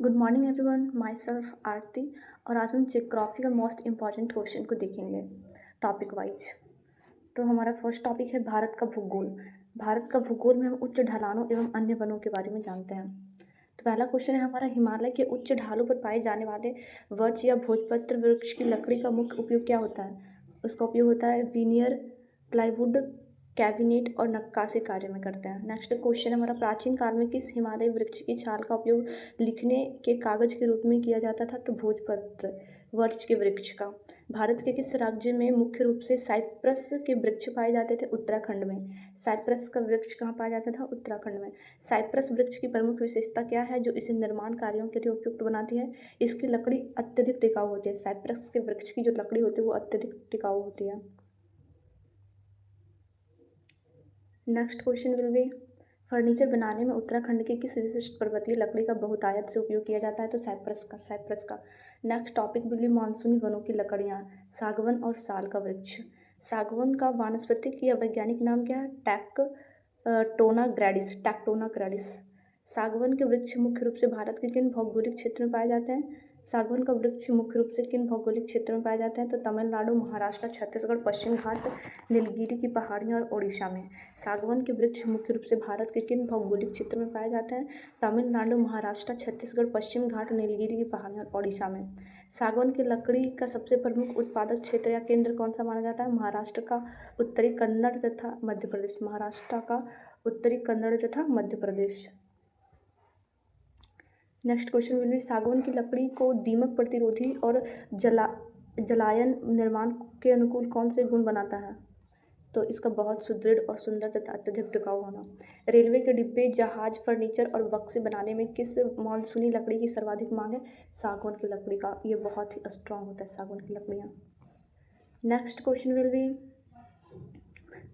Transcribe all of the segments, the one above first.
Good morning everyone, myself Aarti. और आज हम ज्योग्राफी का मोस्ट इम्पॉर्टेंट क्वेश्चन को देखेंगे टॉपिक वाइज। तो हमारा फर्स्ट टॉपिक है भारत का भूगोल। भारत का भूगोल में हम उच्च ढलानों एवं अन्य वनों के बारे में जानते हैं। तो पहला क्वेश्चन है हमारा, हिमालय के उच्च ढालों पर पाए जाने वाले वर्ष या भोजपत्र वृक्ष की लकड़ी का मुख्य उपयोग क्या होता है? उसका उपयोग होता है विनियर, प्लाईवुड, कैबिनेट और नक्काशी कार्य में करते हैं। नेक्स्ट क्वेश्चन हमारा, प्राचीन काल में किस हिमालय वृक्ष की छाल का उपयोग लिखने के कागज के रूप में किया जाता था? तो भोजपत्र वृक्ष के वृक्ष का। भारत के किस राज्य में मुख्य रूप से साइप्रस के वृक्ष पाए जाते थे? उत्तराखंड में। साइप्रस का वृक्ष कहाँ पाया जाता था? उत्तराखंड में। साइप्रस वृक्ष की प्रमुख विशेषता क्या है जो इसे निर्माण कार्यों के लिए उपयुक्त बनाती है? इसकी लकड़ी अत्यधिक टिकाऊ होती है। साइप्रस के वृक्ष की जो लकड़ी होती है वो अत्यधिक टिकाऊ होती है। Next question will B, furniture बनाने में उत्तराखंड की किस विशिष्ट पर्वतीय लकड़ी का बहुतायत से उपयोग किया जाता है? तो साइप्रस का। नेक्स्ट टॉपिक विल बी, मानसूनी वनों की लकड़ियाँ, सागवन और साल का वृक्ष। सागवन का वानस्पतिक या वैज्ञानिक नाम क्या है? टैक्टोना ग्रैडिस। सागवन के वृक्ष मुख्य रूप से भारत के किन भौगोलिक क्षेत्र में पाए जाते हैं? सागवन का वृक्ष मुख्य रूप से किन भौगोलिक क्षेत्रों में पाए जाते हैं? तो तमिलनाडु, महाराष्ट्र, छत्तीसगढ़, पश्चिम घाट, नीलगिरी की पहाड़ियाँ और ओडिशा में। सागवन के वृक्ष मुख्य रूप से भारत के किन भौगोलिक क्षेत्र में पाए जाते हैं? तमिलनाडु, महाराष्ट्र, छत्तीसगढ़, पश्चिम घाट, नीलगिरी की पहाड़ियाँ और ओडिशा में। सागवन की लकड़ी का सबसे प्रमुख उत्पादक क्षेत्र या केंद्र कौन सा माना जाता है? महाराष्ट्र का उत्तरी कन्नड़ तथा मध्य प्रदेश। महाराष्ट्र का उत्तरी कन्नड़ तथा Madhya Pradesh. Next question will B, सागवन की लकड़ी को दीमक प्रतिरोधी और जलायन निर्माण के अनुकूल कौन से गुण बनाता है? तो इसका बहुत सुदृढ़ और सुंदर तथा अत्यधिक टिकाऊ होना। रेलवे के डिब्बे, जहाज, फर्नीचर और बक्से बनाने में किस मानसूनी लकड़ी की सर्वाधिक मांग है? सागवन की लकड़ी का। ये बहुत ही स्ट्रांग होता है सागवन की लकड़ियाँ। Next question will B,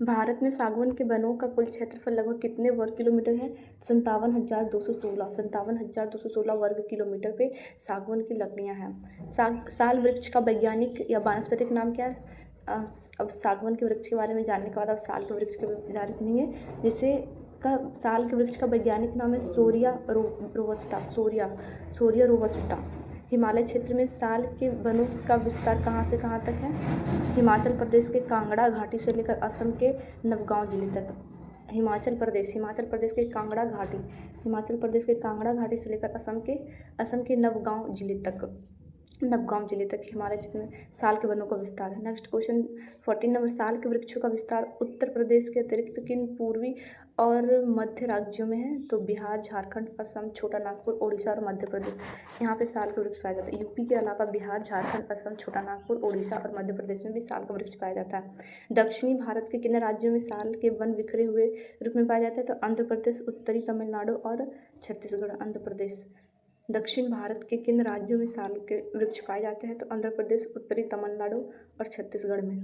Bharat में सागवन के वनों का कुल क्षेत्रफल लगभग कितने वर्ग किलोमीटर है? 57,216 वर्ग किलोमीटर पे सागवन की लकड़ियाँ हैं। साल वृक्ष का वैज्ञानिक या वानस्पतिक नाम क्या है? अब सागवन के वृक्ष के बारे में जानने के बाद अब साल के वृक्ष के बारे में जानेंगे, जिसे का साल के वृक्ष का वैज्ञानिक नाम है सोरिया रोबस्टा। हिमालय क्षेत्र में साल के वनों का विस्तार कहाँ से कहाँ तक है? हिमाचल प्रदेश के कांगड़ा घाटी से लेकर असम के नवगांव जिले तक। हिमाचल प्रदेश के कांगड़ा घाटी से लेकर असम के नवगांव जिले तक हिमालय क्षेत्र में साल के वनों का विस्तार है। नेक्स्ट क्वेश्चन 14 नंबर, साल के वृक्षों का विस्तार उत्तर प्रदेश के अतिरिक्त किन पूर्वी और मध्य राज्यों में है? तो बिहार, झारखंड, असम, छोटा नागपुर, ओडिशा और मध्य प्रदेश। यहाँ पे साल के वृक्ष पाया जाता है। यूपी के अलावा बिहार, झारखंड, असम, छोटा नागपुर, ओडिशा और मध्य प्रदेश में भी साल का वृक्ष पाया जाता है। दक्षिणी भारत के किन राज्यों में साल के वन बिखरे हुए रूप में पाया जाता है? तो आंध्र प्रदेश, उत्तरी तमिलनाडु और छत्तीसगढ़। आंध्र प्रदेश। दक्षिण भारत के किन राज्यों में साल के वृक्ष पाए जाते हैं? तो आंध्र प्रदेश, उत्तरी तमिलनाडु और छत्तीसगढ़ में।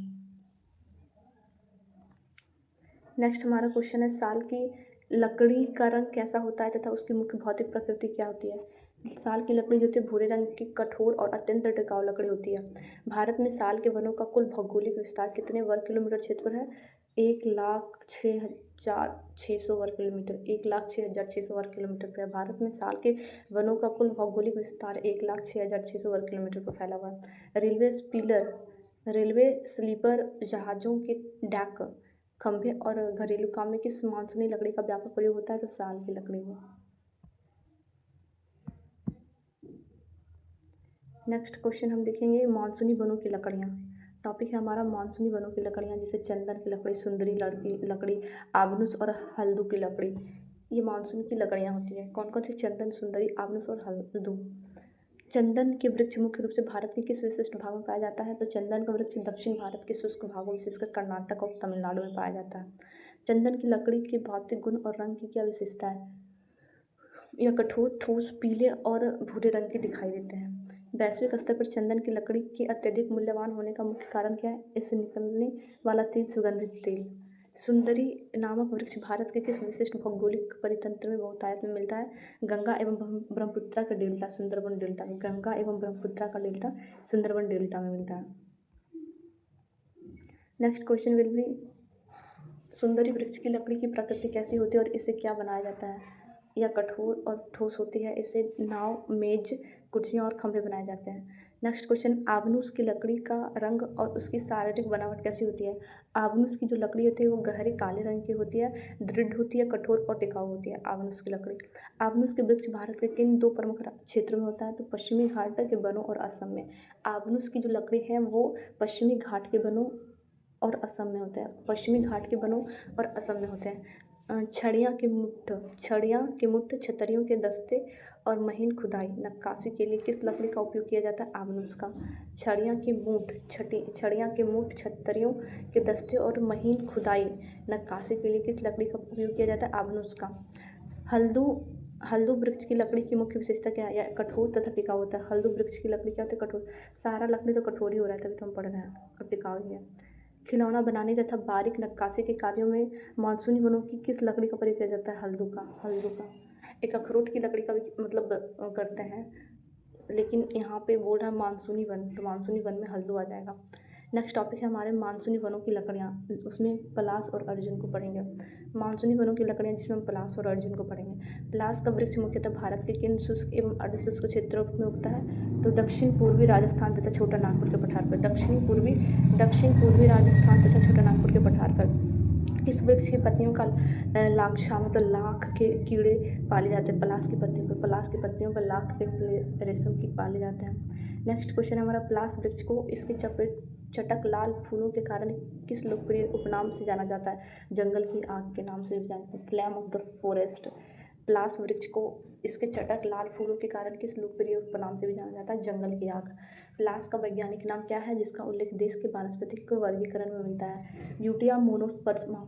नेक्स्ट हमारा क्वेश्चन है, साल की लकड़ी का रंग कैसा होता है तथा उसकी मुख्य भौतिक प्रकृति क्या होती है? साल की लकड़ी जो होती है भूरे रंग की कठोर और अत्यंत टिकाऊ लकड़ी होती है। भारत में साल के वनों का कुल भौगोलिक विस्तार कितने वर्ग किलोमीटर क्षेत्र है? 1,06,600 वर्ग किलोमीटर। 1,06,600 वर्ग किलोमीटर पर है। भारत में साल के वनों का कुल भौगोलिक विस्तार 1,06,600 वर्ग किलोमीटर पर फैला हुआ है। रेलवे स्लीपर जहाज़ों के डैक, खंभे और घरेलू काम में किस मानसूनी लकड़ी का व्यापक प्रयोग होता है? तो साल की लकड़ी में। नेक्स्ट क्वेश्चन हम देखेंगे, मानसूनी वनों की लकड़ियाँ। टॉपिक है हमारा मानसूनी वनों की लकड़ियाँ, जैसे चंदन की लकड़ी, सुंदरी लकड़ी, आबनुस और हल्दू की लकड़ी। ये मानसून की लकड़ियाँ होती हैं। कौन कौन सी? चंदन, सुंदरी, आबनुस और हल्दू। चंदन के वृक्ष मुख्य रूप से भारत के किस विशिष्ट भाग में पाया जाता है? तो चंदन का वृक्ष दक्षिण भारत के शुष्क भागों, विशेषकर कर्नाटक और तमिलनाडु में पाया जाता है। चंदन की लकड़ी के भौतिक गुण और रंग की क्या विशेषता है? यह कठोर, ठोस, पीले और भूरे रंग के दिखाई देते हैं। वैश्विक स्तर पर चंदन की लकड़ी के अत्यधिक मूल्यवान होने का मुख्य कारण क्या है? इससे निकलने वाला तेज सुगंधित तेल। सुंदरी नामक वृक्ष भारत के किस विशिष्ट भौगोलिक परितंत्र में बहुतायत में मिलता है? गंगा एवं ब्रह्मपुत्रा का डेल्टा, सुंदरबन डेल्टा में। गंगा एवं ब्रह्मपुत्रा का डेल्टा सुंदरबन डेल्टा में मिलता है। नेक्स्ट क्वेश्चन विल बी, सुंदरी वृक्ष की लकड़ी की प्रकृति कैसी होती है और इससे क्या बनाया जाता है? या कठोर और ठोस होती है। इससे नाव, मेज, कुर्सियाँ और खंभे बनाए जाते हैं। नेक्स्ट क्वेश्चन, आबनूस की लकड़ी का रंग और उसकी शारीरिक बनावट कैसी होती है? आबनूस की जो लकड़ी होती है वो गहरे काले रंग की होती है, दृढ़ होती है, कठोर और टिकाऊ होती है आबनूस की लकड़ी। आबनूस के वृक्ष भारत के किन दो प्रमुख क्षेत्रों में होता है? तो पश्चिमी घाट के वनों और असम में। आबनूस की जो लकड़ी है वो पश्चिमी घाट के वनों और असम में होता है, पश्चिमी घाट के वनों और असम में होते हैं। छड़ियाँ के मुठ, छतरियों के दस्ते और महीन खुदाई नक्काशी के लिए किस लकड़ी का उपयोग किया जाता है? आबनूस का। छड़ियाँ के मुठ, छतरियों के दस्ते और महीन खुदाई नक्काशी के लिए किस लकड़ी का उपयोग किया जाता है? आबनूस का। हल्दू वृक्ष की लकड़ी की मुख्य विशेषता क्या है? यह कठोर तथा टिकाऊ होता है। हल्दू वृक्ष की लकड़ी क्या होती है? कठोर। सारा लकड़ी तो कठोर ही हो रहा है, तभी तो हम पढ़ रहे हैं, और टिकाऊ ही है। खिलौना बनाने तथा बारीक नक्काशी के कार्यों में मानसूनी वनों की किस लकड़ी का प्रयोग किया जाता है? हल्दू का। एक अखरोट की लकड़ी का भी मतलब करते हैं, लेकिन यहाँ पे बोल रहा है मानसूनी वन, तो मानसूनी वन में हल्दू आ जाएगा। नेक्स्ट टॉपिक है हमारे मानसूनी वनों की लकड़ियाँ, उसमें पलास और अर्जुन को पढ़ेंगे। मानसूनी वनों की लकड़ियाँ जिसमें हम पलास और अर्जुन को पढ़ेंगे। पलास का वृक्ष मुख्यतः भारत के किन शुष्क एवं अर्धशुष्क क्षेत्रों में उगता है? तो दक्षिण पूर्वी राजस्थान तथा छोटा नागपुर के पठार पर। दक्षिण पूर्वी राजस्थान तथा छोटा नागपुर के पठार पर। इस वृक्ष की पत्तियों का लाक्षा मतलब लाख के कीड़े पाले जाते हैं। पलास की पत्तियों पर लाख के कीड़े रेशम की पाले जाते हैं। नेक्स्ट क्वेश्चन है हमारा, पलास वृक्ष को इसके चटक लाल फूलों के कारण किस लोकप्रिय उपनाम से जाना जाता है? जंगल की आग के नाम से भी जानते हैं, फ्लेम ऑफ द फॉरेस्ट। पलास वृक्ष को इसके चटक लाल फूलों के कारण किस लोकप्रिय उपनाम से भी जाना जाता है? जंगल की आग। पलास का वैज्ञानिक नाम क्या है जिसका उल्लेख देश के वानस्पतिक वर्गीकरण में मिलता है? Butea monosperma.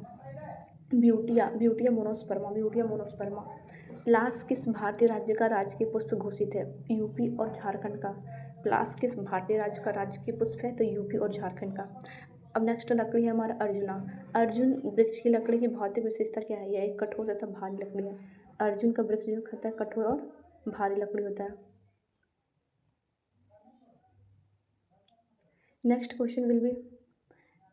पलास किस भारतीय राज्य का राजकीय पुष्प घोषित है? यूपी और झारखंड का। पलास किस भारतीय राज्य का राजकीय पुष्प है? तो यूपी और झारखंड का। अब नेक्स्ट लकड़ी है हमारा अर्जुन वृक्ष की लकड़ी की भौतिक विशेषता क्या है? यह एक कठोर तथा भारी लकड़ी है। अर्जुन का वृक्ष जो होता है कठोर और भारी लकड़ी होता है। नेक्स्ट क्वेश्चन विल बी,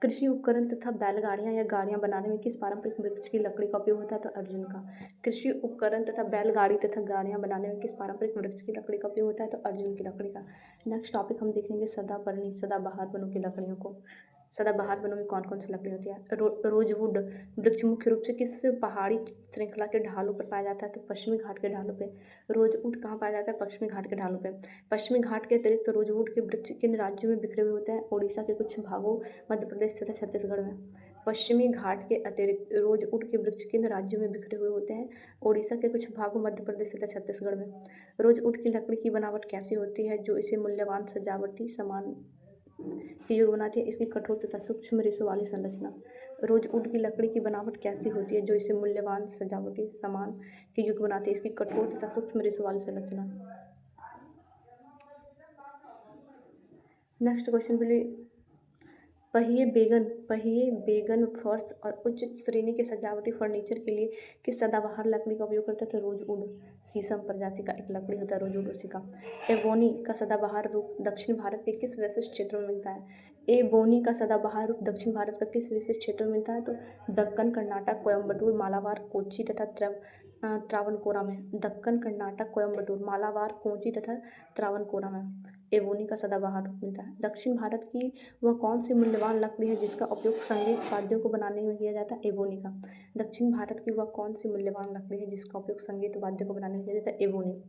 कृषि उपकरण तथा बैलगाड़ियाँ या गाड़ियाँ बनाने में किस पारंपरिक वृक्ष की लकड़ी का उपयोग होता है? तो अर्जुन का। कृषि उपकरण तथा बैलगाड़ी तथा गाड़ियाँ बनाने में किस पारंपरिक वृक्ष की लकड़ी का उपयोग होता है? तो अर्जुन की लकड़ी का। नेक्स्ट टॉपिक हम देखेंगे सदाबहार वनों की लकड़ियों को। सदाबहार वनों में कौन कौन सी लकड़ी होती है? रोजवुड वृक्ष मुख्य रूप से किस पहाड़ी श्रृंखला के ढालों पर पाया जाता है? तो पश्चिमी घाट के ढालों पे। रोजवुड कहाँ पाया जाता है? पश्चिमी घाट के ढालों पे। पश्चिमी घाट के अतिरिक्त रोजवुड के वृक्ष किन राज्यों में बिखरे हुए होते हैं? ओडिशा के कुछ भागों, मध्य प्रदेश तथा छत्तीसगढ़ में। पश्चिमी घाट के अतिरिक्त रोजवुड के वृक्ष किन राज्यों में बिखरे हुए होते हैं? ओडिशा के कुछ भागों, मध्य प्रदेश तथा छत्तीसगढ़ में। रोजवुड की लकड़ी की बनावट कैसी होती है जो इसे मूल्यवान सजावटी सामान के योग्य बनाती है? इसकी कठोर तथा सूक्ष्म रेशों वाली संरचना। रोजवुड की लकड़ी की बनावट कैसी होती है जो इसे मूल्यवान सजावटी सामान के योग्य बनाती है? इसकी कठोर तथा सूक्ष्म रेशों वाली संरचना। नेक्स्ट क्वेश्चन विल, पहिए बेगन फर्श और उच्च श्रेणी के सजावटी फर्नीचर के लिए किस सदाबहार लकड़ी का उपयोग करता है? तो रोजवुड। शीशम प्रजाति का एक लकड़ी होता है रोजवुड, उसी का। एबोनी का सदाबहार रूप दक्षिण भारत के किस विशिष्ट क्षेत्र में मिलता है? एबोनी का सदाबहार रूप दक्षिण भारत का किस विशिष्ट क्षेत्र में मिलता है? तो दक्कन, कर्नाटक, कोयम्बटूर, मालाबार, कोच्चि तथा त्रावणकोरा में। दक्कन, कर्नाटक, कोयम्बटूर, मालाबार, कोच्चि तथा त्रावणकोरा में एबोनी का सदाबहार रूप मिलता है। दक्षिण भारत की वह कौन सी मूल्यवान लकड़ी है जिसका उपयोग संगीत वाद्यों को बनाने में किया जाता है? एबोनी का। दक्षिण भारत की वह कौन सी मूल्यवान लकड़ी है जिसका उपयोग संगीत वाद्यों को बनाने में किया जाता है? एबोनी।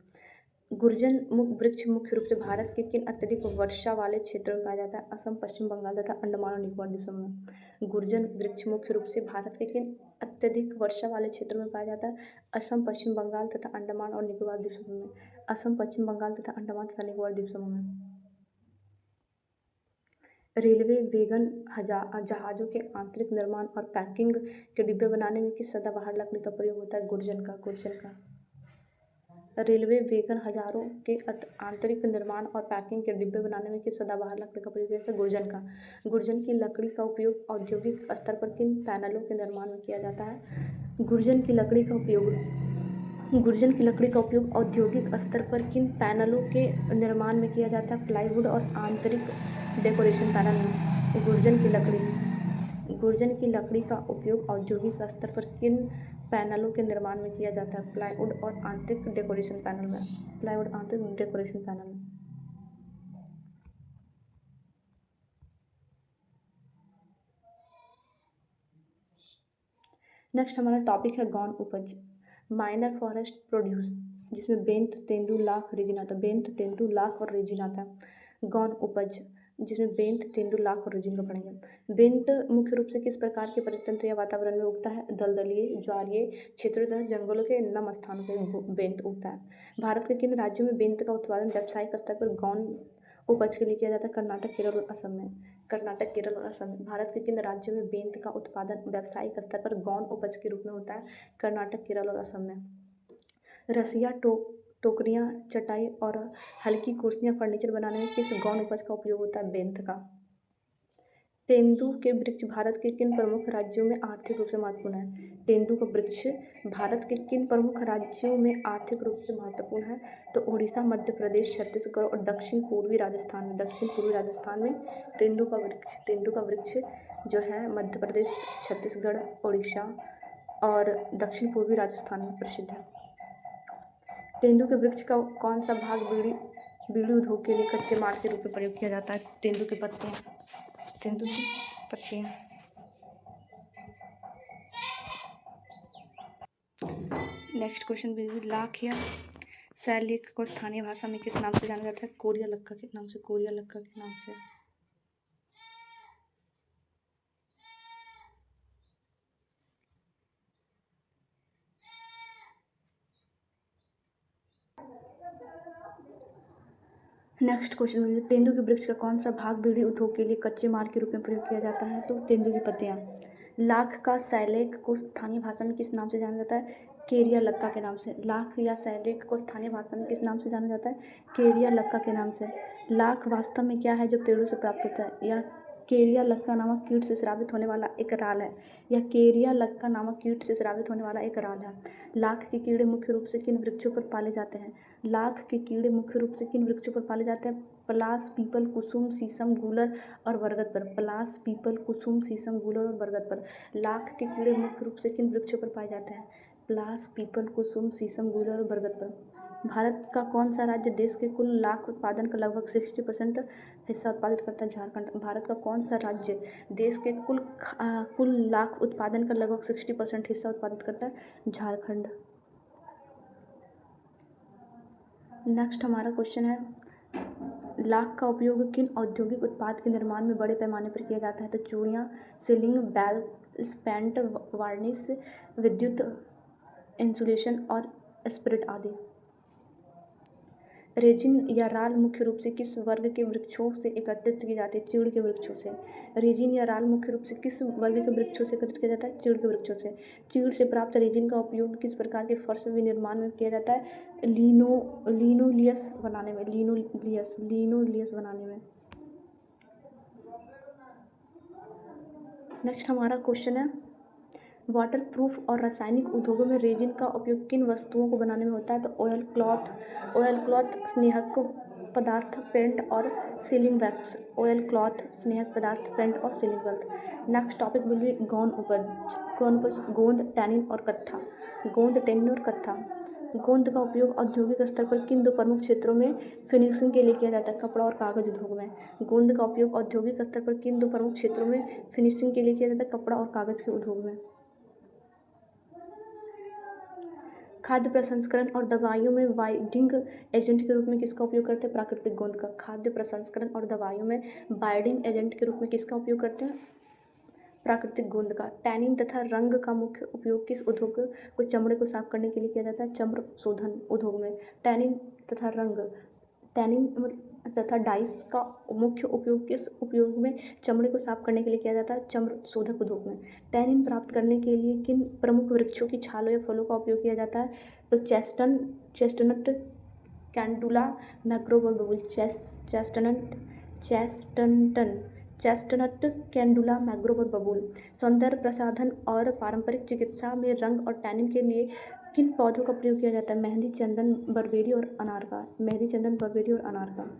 गुर्जन वृक्ष मुख्य रूप से भारत के किन अत्यधिक वर्षा वाले क्षेत्रों में पाया जाता है? असम, पश्चिम बंगाल तथा अंडमान और निकोबार द्वीप समूह में। गुर्जन वृक्ष मुख्य रूप से भारत के किन अत्यधिक वर्षा वाले क्षेत्रों में पाया जाता है? असम, पश्चिम बंगाल तथा अंडमान और निकोबार द्वीप समूह में। असम, पश्चिम बंगाल तथा अंडमान तथा निकोबार द्वीप समूह में। रेलवे वैगन जहाज़ों के आंतरिक निर्माण और पैकिंग के डिब्बे बनाने में किस सदाबहार लकड़ी का प्रयोग होता है? गुर्जन का। रेलवे वैगन जहाज़ों के आंतरिक निर्माण और पैकिंग के डिब्बे बनाने में किस सदाबहार लकड़ी का प्रयोग होता है? गुर्जन का। गुर्जन की लकड़ी का उपयोग औद्योगिक स्तर पर किन पैनलों के निर्माण में किया जाता है? गुर्जन की लकड़ी का उपयोग औद्योगिक स्तर पर किन पैनलों के निर्माण में किया जाता है? प्लाईवुड और आंतरिक डेकोरेशन पैनल में। गुर्जन की लकड़ी का उपयोग औद्योगिक स्तर पर किन पैनलों के निर्माण में किया जाता है? प्लाईवुड और आंतरिक डेकोरेशन पैनल में। प्लाईवुड आंतरिक डेकोरेशन पैनल में। नेक्स्ट हमारा टॉपिक है गौण उपज। माइनर फॉरेस्ट प्रोड्यूस, जिसमें बेंत, तेंदू, लाख, रेजिन आता है। बेंत, तेंदू, लाख और रेजिन आता है। गौण उपज, जिसमें बेंत, तेंदू, लाख और रेजिन को पढ़ेंगे। बेंत मुख्य रूप से किस प्रकार के परितंत्र या वातावरण में उगता है? दलदलीय, ज्वारीय क्षेत्रों तथा जंगलों के नम स्थानों पर बेंत उगता है। भारत के किन राज्यों में बेंत का उत्पादन व्यावसायिक स्तर पर गौण उपज के लिए किया जाता है? कर्नाटक, केरल और असम में। कर्नाटक, केरल और असम में। भारत के किन राज्यों में बेंत का उत्पादन व्यावसायिक स्तर पर गौण उपज के रूप में होता है? कर्नाटक, केरल और असम में। रसिया, टोकरियां, चटाई और हल्की कुर्सियां फर्नीचर बनाने में किस गौण उपज का उपयोग होता है? बेंत का। तेंदू के वृक्ष भारत के किन प्रमुख राज्यों में आर्थिक रूप से महत्वपूर्ण है? तेंदू का वृक्ष भारत के किन प्रमुख राज्यों में आर्थिक रूप से महत्वपूर्ण है? तो उड़ीसा, मध्य प्रदेश, छत्तीसगढ़ और दक्षिण पूर्वी राजस्थान में। दक्षिण पूर्वी राजस्थान में तेंदू का वृक्ष जो है मध्य प्रदेश, छत्तीसगढ़, उड़ीसा और दक्षिण पूर्वी राजस्थान में प्रसिद्ध है। तेंदू के वृक्ष का कौन सा भाग बीड़ी उद्योग के लिए कच्चे माल के रूप में प्रयोग किया जाता है? तेंदू की पत्तियां। नेक्स्ट क्वेश्चन भी लाख या शैललेख को स्थानीय भाषा में किस नाम से जाना जाता है? कोरिया लक्का के नाम से। कोरिया लक्का के नाम से। नेक्स्ट क्वेश्चन, तेंदू के वृक्ष का कौन सा भाग बीड़ी उद्योग के लिए कच्चे माल के रूप में प्रयोग किया जाता है? तो तेंदू की पत्तियां। लाख का शैललेख को स्थानीय भाषा में किस नाम से जाना जाता है? केरिया लक्का के नाम से। लाख या शैललेख को स्थानीय भाषा में किस नाम से जाना जाता है? केरिया लक्का के नाम से। लाख वास्तव में क्या है जो पेड़ों से प्राप्त होता है? यह केरिया लक्का नामक कीट से स्रावित होने वाला एक राल है। यह केरिया लक्का नामक कीट से स्रावित होने वाला एक राल है। लाख के कीड़े मुख्य रूप से किन वृक्षों पर पाले जाते हैं? लाख के कीड़े मुख्य रूप से किन वृक्षों पर पाले जाते हैं? पलास, पीपल, कुसुम, शीशम, गूलर और बरगद पर। पलास, पीपल, कुसुम, शीशम, गूलर और बरगद पर। लाख के कीड़े मुख्य रूप से किन वृक्षों पर पाए जाते हैं? पलास, पीपल, कुसुम, शीशम, गूलर और बरगद पर। भारत का कौन सा राज्य देश के कुल लाख उत्पादन का लगभग 60% हिस्सा उत्पादित करता है? झारखंड। भारत का कौन सा राज्य देश के कुल लाख उत्पादन का लगभग 60% हिस्सा उत्पादित करता है? झारखंड। नेक्स्ट हमारा क्वेश्चन है, लाख का उपयोग किन औद्योगिक उत्पाद के निर्माण में बड़े पैमाने पर किया जाता है? तो चूड़ियाँ, सीलिंग, बेल्स, पेंट, वार्निश, विद्युत इंसुलेशन और स्पिरिट आदि। रेजिन या राल मुख्य रूप से किस वर्ग के वृक्षों से एकत्रित की जाती है? चीड़ के वृक्षों से। रेजिन या राल मुख्य रूप से किस वर्ग के वृक्षों से एकत्रित किया जाता है? चीड़ के वृक्षों से। चीड़ से प्राप्त रेजिन का उपयोग किस प्रकार के फर्श विनिर्माण में किया जाता है? लिनोलियस बनाने में। लिनोलियस बनाने में। नेक्स्ट हमारा क्वेश्चन है, वाटरप्रूफ और रासायनिक उद्योगों में रेजिन का उपयोग किन वस्तुओं को बनाने में होता है? तो ऑयल क्लॉथ, स्नेहक पदार्थ, पेंट और सीलिंग वैक्स। ऑयल क्लॉथ, स्नेहक पदार्थ, पेंट और sealing wax. Next topic will be गौण उपज। गोंद, टैनिन और कत्था। गोंद का उपयोग औद्योगिक स्तर पर किन दो प्रमुख क्षेत्रों में फिनिशिंग के लिए किया जाता है? कपड़ा और कागज उद्योग में। गोंद का उपयोग औद्योगिक स्तर पर किन दो प्रमुख क्षेत्रों में फिनिशिंग के लिए किया जाता है? कपड़ा और कागज के उद्योग में। खाद्य प्रसंस्करण और दवाइयों में बाइंडिंग एजेंट के रूप में किसका उपयोग करते हैं? प्राकृतिक गोंद का। खाद्य प्रसंस्करण और दवाइयों में बाइंडिंग एजेंट के रूप में किसका उपयोग करते हैं? प्राकृतिक गोंद का। टैनिन तथा रंग का मुख्य उपयोग किस उद्योग को चमड़े को साफ करने के लिए किया जाता है? चर्म शोधन उद्योग में। टैनिन तथा डाइस का मुख्य उपयोग किस उपयोग में चमड़े को साफ करने के लिए किया जाता है? चर्म शोधक उद्योग में। टैनिन प्राप्त करने के लिए किन प्रमुख वृक्षों की छालों या फलों का उपयोग किया जाता है? तो चेस्टनट, कैंडुला, मैक्रोब और बबूल। चेस्टनट, कैंडुला, मैक्रोब और बबूल। सौंदर्य प्रसाधन और पारंपरिक चिकित्सा में रंग और टैनिन के लिए किन पौधों का प्रयोग किया जाता है? मेहंदी, चंदन, बरबेरी और अनार का।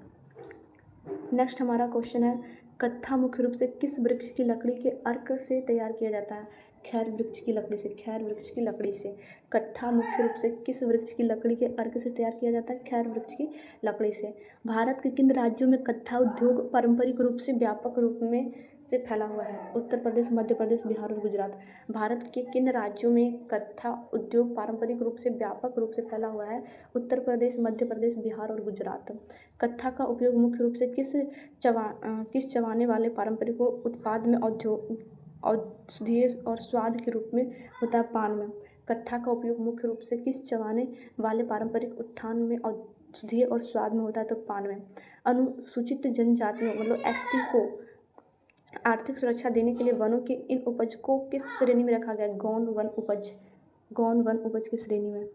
नेक्स्ट हमारा क्वेश्चन है, कत्था मुख्य रूप से किस वृक्ष की लकड़ी के अर्क से तैयार किया जाता है? खैर वृक्ष की लकड़ी से, खैर वृक्ष की लकड़ी से। कत्था मुख्य रूप से किस वृक्ष की लकड़ी के अर्क से तैयार किया जाता है? खैर वृक्ष की लकड़ी से। भारत के किन राज्यों में कत्था उद्योग पारंपरिक रूप से व्यापक रूप में से फैला हुआ है? उत्तर प्रदेश, मध्य प्रदेश, बिहार और गुजरात। भारत के किन राज्यों में कत्था उद्योग पारंपरिक रूप से व्यापक रूप से फैला हुआ है? उत्तर प्रदेश, मध्य प्रदेश, बिहार और गुजरात। कत्था का उपयोग मुख्य रूप से किस चबाने वाले पारंपरिक उत्पाद में औषधीय और स्वाद के रूप में होता है? पान में। कत्था का उपयोग मुख्य रूप से किस चबाने वाले पारंपरिक उत्थान में औषधीय और स्वाद में होता है? तो पान में। अनुसूचित जनजातियों मतलब एसटी को आर्थिक सुरक्षा देने के लिए वनों के इन उपज को किस श्रेणी में रखा गया? गौण वन उपज, गौण वन उपज की श्रेणी में।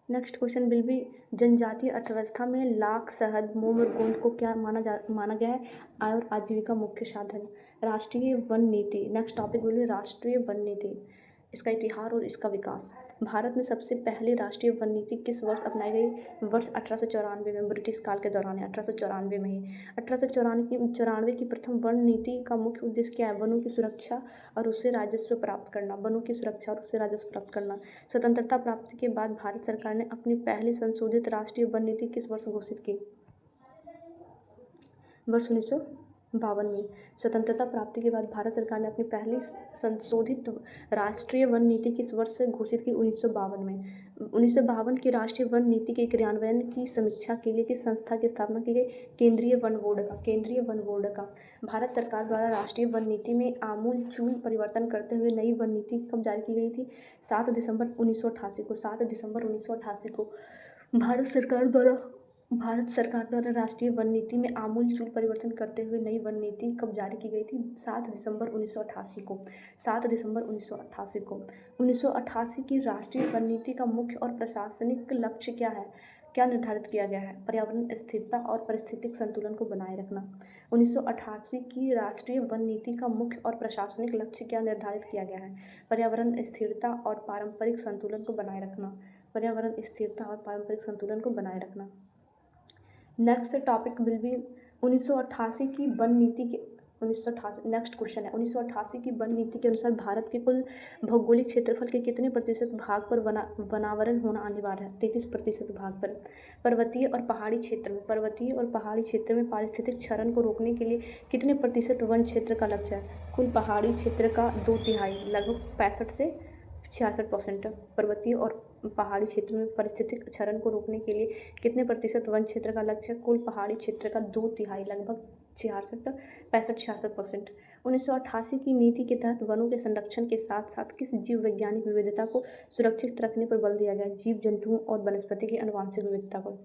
नेक्स्ट क्वेश्चन विल बी जनजातीय अर्थव्यवस्था में लाख, शहद, मोम और गोंद को क्या माना गया है आय और आजीविका मुख्य साधन? राष्ट्रीय वन नीति। नेक्स्ट टॉपिक विल बी राष्ट्रीय वन नीति, इसका इतिहास और इसका विकास। भारत में सबसे पहली राष्ट्रीय वन नीति किस वर्ष अपनाई गई? वर्ष 1894 में, ब्रिटिश काल के दौरान है, 1894 में ही। 1894 की प्रथम वन नीति का मुख्य उद्देश्य क्या है? वनों की सुरक्षा और उससे राजस्व प्राप्त करना, वनों की सुरक्षा और उससे राजस्व प्राप्त करना। स्वतंत्रता प्राप्ति के बाद भारत सरकार ने अपनी पहली संशोधित राष्ट्रीय वन नीति किस वर्ष घोषित की? वर्ष 1952 में। स्वतंत्रता प्राप्ति के बाद भारत सरकार ने अपनी पहली संशोधित राष्ट्रीय वन नीति किस वर्ष से घोषित की? 1952 में। 1952 की राष्ट्रीय वन नीति के क्रियान्वयन की समीक्षा के लिए किस संस्था की स्थापना की गई? केंद्रीय वन बोर्ड का, केंद्रीय वन बोर्ड का। भारत सरकार द्वारा राष्ट्रीय वन नीति में आमूलचूल परिवर्तन करते हुए नई वन नीति कब जारी की गई थी? 7 दिसंबर 1988 को, 7 दिसंबर 1988 को भारत सरकार द्वारा राष्ट्रीय वन नीति में आमूलचूल परिवर्तन करते हुए नई वन नीति कब जारी की गई थी? 7 दिसंबर 1988 को, 7 दिसंबर 1988 को। 1988 की राष्ट्रीय वन नीति का मुख्य और प्रशासनिक लक्ष्य क्या है? क्या निर्धारित किया गया है? पर्यावरण स्थिरता और पारिस्थितिक संतुलन को बनाए रखना। 1988 की राष्ट्रीय वन नीति का मुख्य और प्रशासनिक लक्ष्य क्या निर्धारित किया गया है? पर्यावरण स्थिरता और पारंपरिक संतुलन को बनाए रखना, पर्यावरण स्थिरता और पारंपरिक संतुलन को बनाए रखना। नेक्स्ट टॉपिक विल बी 1988 की वन नीति के 1988 नेक्स्ट क्वेश्चन है 1988 की वन नीति के अनुसार भारत के कुल भौगोलिक क्षेत्रफल के कितने प्रतिशत भाग पर वनावरण होना अनिवार्य है? 33% भाग पर। पर्वतीय और पहाड़ी क्षेत्र में पारिस्थितिक क्षरण को रोकने के लिए कितने प्रतिशत वन क्षेत्र का लक्ष्य है? कुल पहाड़ी क्षेत्र का 2/3 लगभग 65 से 66%। पर्वतीय और पहाड़ी क्षेत्र में पारिस्थितिक क्षरण को रोकने के लिए कितने प्रतिशत वन क्षेत्र का लक्ष्य? कुल पहाड़ी क्षेत्र का 2/3 लगभग 65-66%। 1988 की नीति के तहत वनों के संरक्षण के साथ साथ किस जीव वैज्ञानिक विविधता को सुरक्षित रखने पर बल दिया गया? जीव जंतुओं और वनस्पति की आनुवंशिक विविधता को।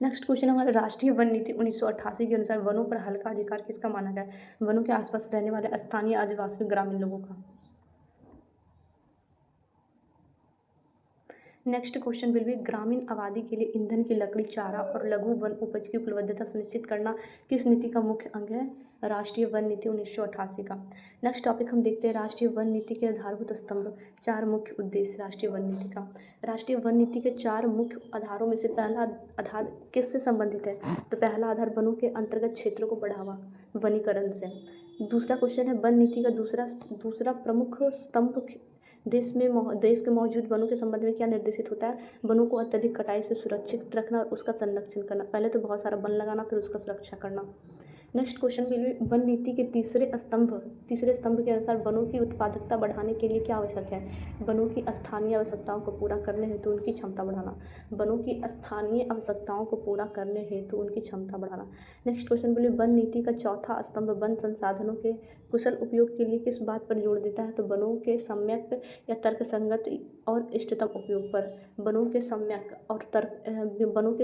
नेक्स्ट क्वेश्चन हमारा राष्ट्रीय वन नीति 1988 के अनुसार वनों पर हल्का अधिकार किसका माना गया? वनों के आसपास रहने वाले स्थानीय आदिवासी ग्रामीण लोगों का। नेक्स्ट क्वेश्चन विल बी ग्रामीण आबादी के लिए ईंधन की लकड़ी, चारा और लघु वन उपज की उपलब्धता सुनिश्चित करना किस नीति का मुख्य अंग है? राष्ट्रीय वन नीति 1988 का। नेक्स्ट टॉपिक हम देखते हैं राष्ट्रीय वन नीति के आधारभूत स्तंभ, 4 मुख्य उद्देश्य राष्ट्रीय वन नीति का। राष्ट्रीय वन नीति के 4 मुख्य आधारों में से पहला आधार किससे संबंधित है? तो पहला आधार वनों के अंतर्गत क्षेत्रों को बढ़ावा, वनीकरण से। दूसरा क्वेश्चन है वन नीति का दूसरा प्रमुख स्तंभ देश के मौजूद वनों के संबंध में क्या निर्देशित होता है? वनों को अत्यधिक कटाई से सुरक्षित रखना और उसका संरक्षण करना। पहले तो बहुत सारा वन लगाना, फिर उसका सुरक्षा करना। Next question will be one नीति के तीसरे स्तंभ के अनुसार वनों की उत्पादकता बढ़ाने के लिए क्या आवश्यक है? वनों की स्थानीय आवश्यकताओं को पूरा करने हेतु उनकी क्षमता बढ़ाना, वनों की स्थानीय आवश्यकताओं को पूरा करने हेतु उनकी क्षमता बढ़ाना। Next question will be one नीति का चौथा स्तंभ वन संसाधनों के कुशल उपयोग के लिए किस बात पर जोर देता है? तो वनों के सम्यक या तर्कसंगत और इष्टतम उपयोग पर। वनों के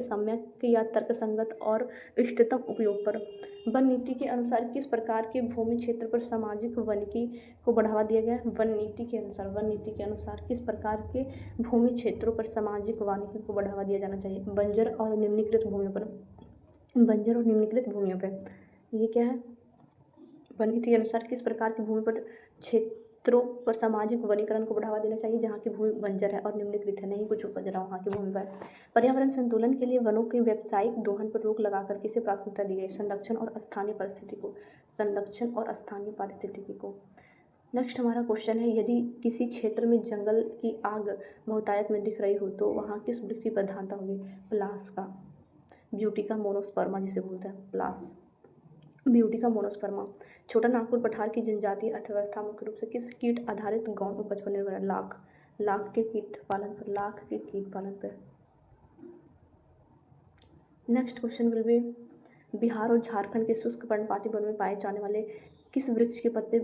सम्यक या तर्कसंगत और इष्टतम उपयोग पर। वन नीति के अनुसार किस प्रकार के भूमि क्षेत्र पर सामाजिक वानिकी को बढ़ावा दिया गया है? वन नीति के अनुसार किस प्रकार के भूमि क्षेत्रों पर सामाजिक वानिकी को बढ़ावा दिया जाना चाहिए? बंजर और निम्नीकृत भूमियों पर। ये क्या है? वन नीति के अनुसार किस प्रकार की भूमि पर क्षेत्रों पर सामाजिक वनीकरण को बढ़ावा देना चाहिए जहाँ की भूमि बंजर है और निम्नलिखित है, नहीं कुछ उपज रहा वहाँ की भूमि पर। पर्यावरण संतुलन के लिए वनों के व्यावसायिक दोहन पर रोक लगाकर किसे प्राथमिकता दी गई? संरक्षण और स्थानीय पारिस्थितिकी को। नेक्स्ट हमारा क्वेश्चन है, यदि किसी क्षेत्र में जंगल की आग बहुतायत में दिख रही हो तो वहाँ किस वृक्ष की प्रधानता होगी? प्लास का, ब्यूटिका मोनोस्पर्मा जिसे बोलते हैं, प्लास ब्यूटिका मोनोस्पर्मा। छोटा नागपुर पठार की जनजातीय अर्थव्यवस्था मुख्य रूप से किस कीट आधारित गौण उपज पर निर्भर है? लाख के कीट पालन पर। Next question will B, Bihar और झारखंड के शुष्क पर्णपाती वनों में पाए जाने वाले किस वृक्ष के पत्ते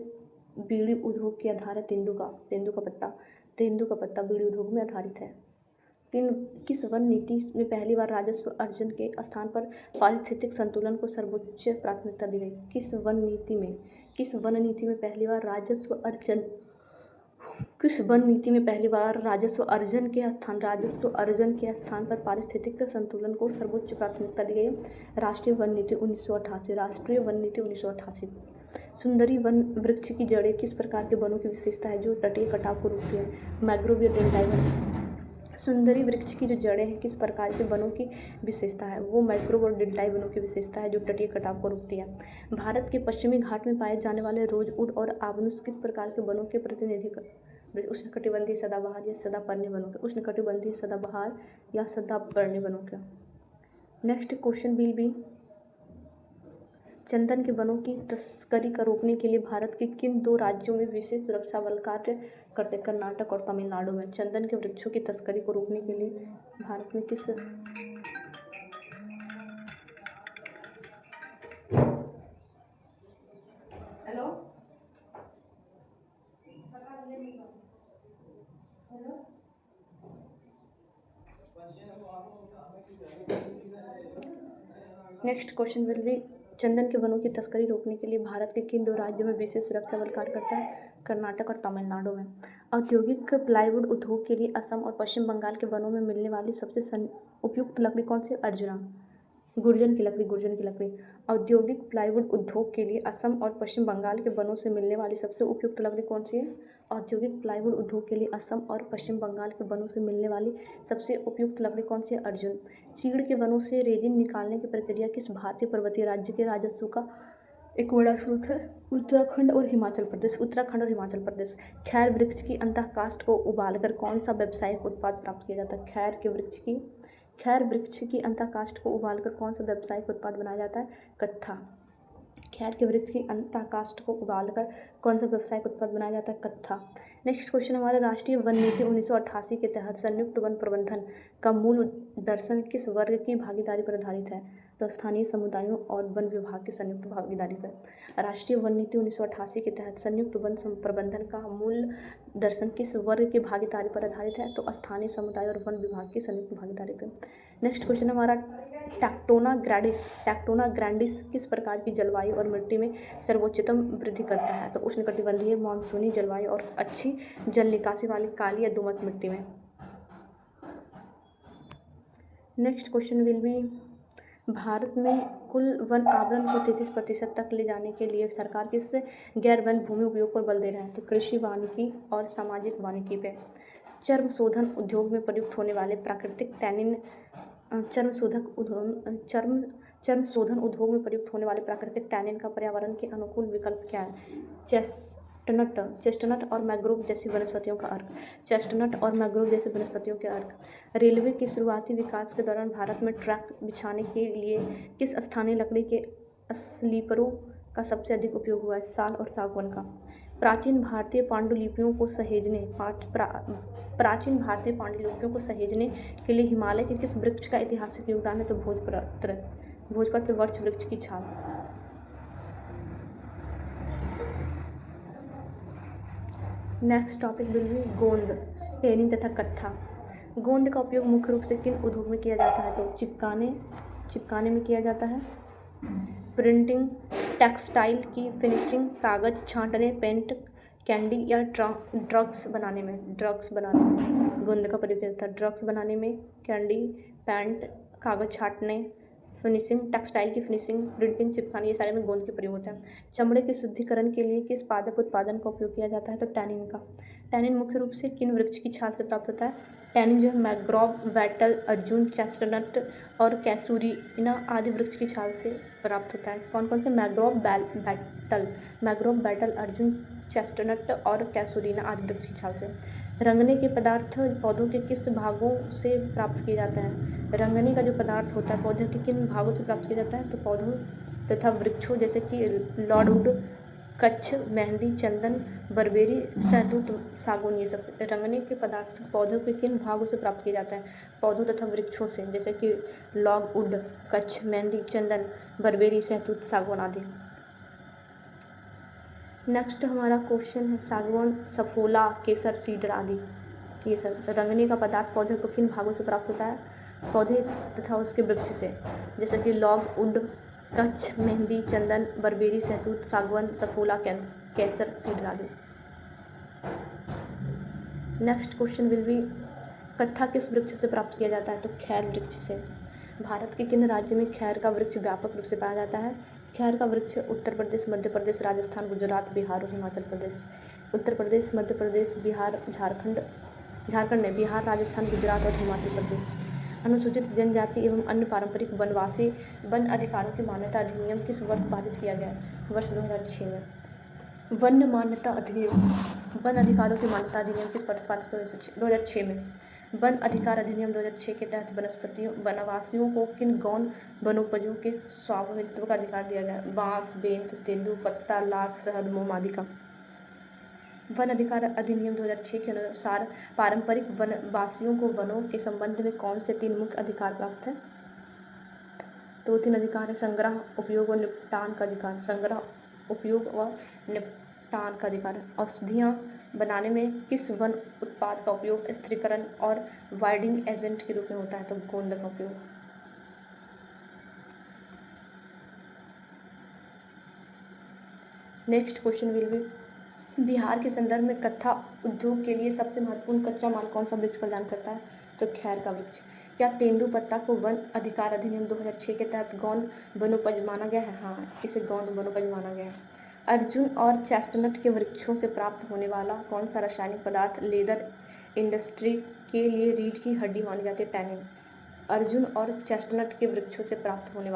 बीड़ी उद्योग के आधार है? तेंदू का पत्ता बीड़ी उद्योग में आधारित है। किस वन नीति में पहली बार राजस्व अर्जन के स्थान पर पारिस्थितिक संतुलन को सर्वोच्च प्राथमिकता दी गई? किस वन नीति में पहली बार राजस्व अर्जन के स्थान पर पारिस्थितिक संतुलन को सर्वोच्च प्राथमिकता दी गई? राष्ट्रीय वन नीति 1988। सुंदरी वन वृक्ष की जड़ें किस प्रकार के वनों की विशेषता है जो तटीय कटाव को रोकती है? मैग्रोविया डेल्टाई। सुंदरी वृक्ष की जो जड़ें हैं किस प्रकार के वनों की विशेषता है? वो मैग्रोव और डेल्टाई वनों की विशेषता है जो तटीय कटाव को रोकती है। भारत के पश्चिमी घाट में पाए जाने वाले रोजवुड और आबनुस किस प्रकार के वनों के प्रतिनिधित्व? उष्णकटिबंधीय सदाबहार या सदापर्णी वनों के। उष्णकटिबंधीय सदाबहार या सदापर्णी वनों के। नेक्स्ट क्वेश्चन विल बी, चंदन के वनों की तस्करी को रोकने के लिए भारत के किन 2 राज्यों में विशेष सुरक्षा बल कार्य करते? कर्नाटक और तमिलनाडु में। चंदन के वृक्षों की तस्करी को रोकने के लिए भारत में किस नेक्स्ट क्वेश्चन विल बी, चंदन के वनों की तस्करी रोकने के लिए भारत के किन 2 राज्यों में विशेष सुरक्षा बल कार्य करता है? कर्नाटक और तमिलनाडु में। औद्योगिक प्लाईवुड उद्योग के लिए असम और पश्चिम बंगाल के वनों में मिलने वाली सबसे उपयुक्त लकड़ी कौन सी? गुर्जन की लकड़ी। औद्योगिक प्लाईवुड उद्योग के लिए असम और पश्चिम बंगाल के वनों से मिलने वाली सबसे उपयुक्त लकड़ी कौन सी है? औद्योगिक प्लाईवुड उद्योग के लिए असम और पश्चिम बंगाल के वनों से मिलने वाली सबसे उपयुक्त लकड़ी कौन सी है? अर्जुन। चीड़ के वनों से रेजिन निकालने की प्रक्रिया किस भारतीय पर्वतीय राज्य के राजस्व का एक बड़ा स्रोत है? उत्तराखंड और हिमाचल प्रदेश। खैर वृक्ष की अंतःकाष्ठ को उबालकर कौन सा व्यावसायिक उत्पाद प्राप्त किया जाता है? खैर वृक्ष की अंतःकाष्ठ को उबालकर कौन सा व्यावसायिक उत्पाद बनाया जाता है? कत्था। खैर के वृक्ष की अंतःकाष्ठ को उबालकर कौन सा व्यावसायिक उत्पाद बनाया जाता है? कत्था। नेक्स्ट क्वेश्चन हमारा, राष्ट्रीय वन नीति 1988 के तहत संयुक्त वन प्रबंधन का मूल दर्शन किस वर्ग की भागीदारी पर आधारित है? तो स्थानीय समुदायों और वन विभाग की संयुक्त भागीदारी पर। राष्ट्रीय वन नीति 1988 के तहत संयुक्त वन प्रबंधन का मूल दर्शन किस वर्ग की भागीदारी पर आधारित है? तो स्थानीय समुदाय और वन विभाग की संयुक्त भागीदारी पर। नेक्स्ट क्वेश्चन हमारा, टैक्टोना ग्रैंडिस किस प्रकार की जलवायु और मिट्टी में सर्वोच्चतम वृद्धि करता है? तो उष्णकटिबंधीय मानसूनी जलवायु और अच्छी जल निकासी वाली काली या दोमट मिट्टी में। Next question will B, Bharat में कुल वन आवरण को 33% तक ले जाने के लिए सरकार किस गैर वन भूमि उपयोग पर बल दे रहे हैं? तो कृषि वानिकी और सामाजिक वानिकी पे। चर्म शोधन उद्योग में प्रयुक्त होने वाले प्राकृतिक टैनिन चर्म शोधन उद्योग में प्रयुक्त होने वाले प्राकृतिक टैनिन का पर्यावरण के अनुकूल विकल्प क्या है? चेस्टनट और मैंग्रोव जैसी वनस्पतियों के अर्क। रेलवे के शुरुआती विकास के दौरान भारत में ट्रैक बिछाने के लिए किस स्थानीय लकड़ी के स्लीपरों का सबसे अधिक उपयोग हुआ है? साल और सागवान का। प्राचीन भारतीय पांडुलिपियों को सहेजने के लिए हिमालय के किस वृक्ष का ऐतिहासिक योगदान है? तो भोजपत्र वृक्ष की छाल। नेक्स्ट टॉपिक विल बी गोंद, टेनिंग तथा कत्था। गोंद का उपयोग मुख्य रूप से किन उद्योग में किया जाता है? तो चिपकाने में किया जाता है, प्रिंटिंग, टेक्सटाइल की फिनिशिंग, कागज छांटने, पेंट, कैंडी या ड्रग्स बनाने में गोंद का प्रयोग किया जाता है। ड्रग्स बनाने में, कैंडी, पेंट, कागज छांटने, फिनिशिंग, टेक्सटाइल की फिनिशिंग, प्रिंटिंग, चिपकाने, ये सारे में गोंद के प्रयोग होता है। चमड़े के शुद्धिकरण के लिए किस पादप उत्पादन का उपयोग किया जाता है? तो टैनिन का। टैनिन मुख्य रूप से किन वृक्ष की छाल से प्राप्त होता है? टैनिन जो है मैंग्रोव, वाटल, अर्जुन, चेस्टनट और कैसूरिना आदि वृक्ष की छाल से प्राप्त होता है। कौन कौन से? मैंग्रोव, बैटल, अर्जुन, चेस्टनट और कैसूरिना आदि वृक्ष की छाल से। रंगने के पदार्थ पौधों के किस भागों से प्राप्त किए जाते हैं? रंगने का जो पदार्थ होता है पौधे के किन भागों से प्राप्त किया जाता है? तो पौधों तथा वृक्षों जैसे कि लॉर्डवुड, कच्छ, मेहंदी, चंदन, बर्बेरी, शहतूत, सागौन, ये सब रंगने के पदार्थ पौधों के किन भागों से प्राप्त किए जाते हैं? पौधों तथा वृक्षों से, जैसे कि लॉगवुड, कच्छ, मेहंदी, चंदन, बर्बेरी, शहतूत, सागौन आदि। नेक्स्ट हमारा क्वेश्चन है सागौन, सफोला, केसर, सीडर आदि, ये सब रंगने का पदार्थ पौधे को किन भागों से प्राप्त होता है? पौधे तथा उसके वृक्ष से, जैसे कि लॉगवुड, कच्छ, मेहंदी, चंदन, बर्बेरी, शहतूत, सागवन, सफोला, केसर, सीडर आदि। नेक्स्ट क्वेश्चन विल बी कत्था किस वृक्ष से प्राप्त किया जाता है? तो खैर वृक्ष से। भारत के किन राज्य में खैर का वृक्ष व्यापक रूप से पाया जाता है? खैर का वृक्ष उत्तर प्रदेश, मध्य प्रदेश, राजस्थान, गुजरात, बिहार और हिमाचल प्रदेश। उत्तर प्रदेश, मध्य प्रदेश, बिहार, झारखंड में बिहार, राजस्थान, गुजरात और हिमाचल प्रदेश। अनुसूचित जनजाति एवं अन्य पारंपरिक वनवासी वन अधिकारों की मान्यता अधिनियम किस वर्ष पारित किया गया? वर्ष 2006 में। वन मान्यता अधिनियम, वन अधिकारों की मान्यता अधिनियम किस वर्ष पारित हुआ? 2006 में। वन अधिकार अधिनियम 2006 के तहत वनवासियों को किन गौण वनोपजों के स्वामित्व का अधिकार दिया गया? बांस, बेंत, तेंदू पत्ता, लाख, शहद, मोम आदि का। वन अधिकार अधिनियम 2006 के अनुसार पारंपरिक वनवासियों को वनों के संबंध में कौन से 3 मुख्य अधिकार प्राप्त है? तो 3 अधिकार है संग्रह, उपयोग व निपटान का अधिकार। संग्रह, उपयोग व निपटान का अधिकार। औषधियाँ बनाने में किस वन उत्पाद का उपयोग स्थिरीकरण और वाइडिंग एजेंट के रूप में होता है? तो गोंद का उपयोग। Next question will B Bihar के संदर्भ में कत्था उद्योग के लिए सबसे महत्वपूर्ण कच्चा माल कौन सा वृक्ष प्रदान करता है? तो खैर का वृक्ष। क्या तेंदुपत्ता को वन अधिकार अधिनियम 2006 के तहत गौण वनोपज माना गया है? हाँ, इसे गौण वनोपज माना गया है। अर्जुन और चेस्टनट के वृक्षों से प्राप्त होने वाला कौन सा रासायनिक पदार्थ लेदर इंडस्ट्री के लिए रीढ़ की हड्डी मानी जाती है? टैनिन। अर्जुन और चेस्टनट के वृक्षों से प्राप्त होने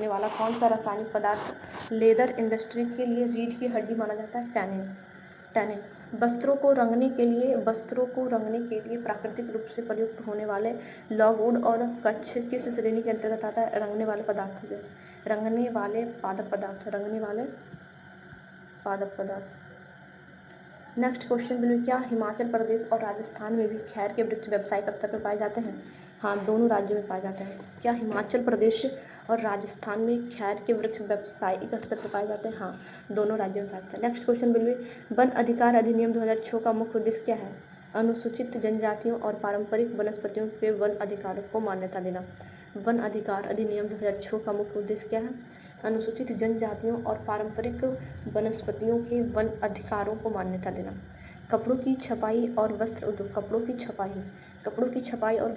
वाला कौन सा रासायनिक पदार्थ लेदर इंडस्ट्री के लिए रीढ़ की हड्डी माना जाता है? टैनिन। वस्त्रों को रंगने के लिए प्राकृतिक रूप से प्रयुक्त होने वाले लॉगवुड और कच्छ किस श्रेणी के अंतर्गत आता है? रंगने वाले पादप पदार्थ। नेक्स्ट क्वेश्चन बिल्कुल क्या हिमाचल प्रदेश और राजस्थान में भी खैर के वृक्ष व्यावसायिक स्तर पर पाए जाते हैं? हाँ, दोनों राज्यों में पाए जाते हैं। क्या हिमाचल प्रदेश और राजस्थान में खैर के वृक्ष व्यावसायिक स्तर पर पाए जाते हैं? हाँ, दोनों राज्यों में पाए जाते हैं। नेक्स्ट क्वेश्चन बिल्कुल वन अधिकार अधिनियम 2006 का मुख्य उद्देश्य क्या है? अनुसूचित जनजातियों और पारंपरिक वनस्पतियों के वन अधिकारों को मान्यता देना। वन अधिकार अधिनियम 2006 का मुख्य उद्देश्य क्या है? अनुसूचित जनजातियों और पारंपरिक वनस्पतियों के वन अधिकारों को मान्यता देना। कपड़ों की छपाई और वस्त्र उद्योग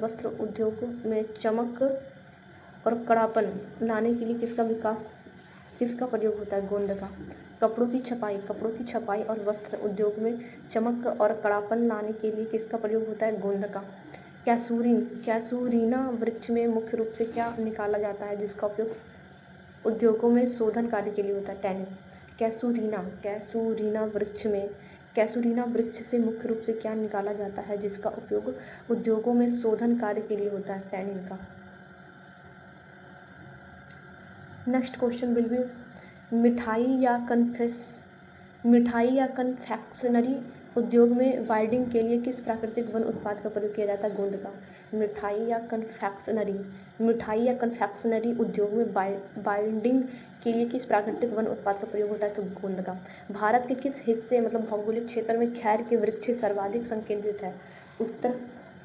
वस्त्र उद्योग में चमक और कड़ापन लाने के लिए किसका प्रयोग होता है? गोंद का। कपड़ों की छपाई और वस्त्र उद्योग में चमक और कड़ापन लाने के लिए किसका प्रयोग होता है? गोंद का। कैसूरीना वृक्ष में मुख्य रूप से क्या निकाला जाता है जिसका उपयोग उद्योगों में शोधन कार्य के लिए होता है? टैनिन। कैसूरीना वृक्ष से मुख्य रूप से क्या निकाला जाता है जिसका उपयोग उद्योगों में शोधन कार्य के लिए होता है? टैनिन का। नेक्स्ट क्वेश्चन विल बी मिठाई या कन्फेक्शनरी उद्योग में वाइडिंग के लिए किस प्राकृतिक वन उत्पाद का प्रयोग किया जाता है? गोंद का। मिठाई या कन्फेक्शनरी उद्योग में बाइंडिंग के लिए किस प्राकृतिक वन उत्पाद का प्रयोग होता है? तो गोंद का। भारत के किस हिस्से भौगोलिक क्षेत्र में खैर के वृक्ष सर्वाधिक संकेंद्रित है? उत्तर,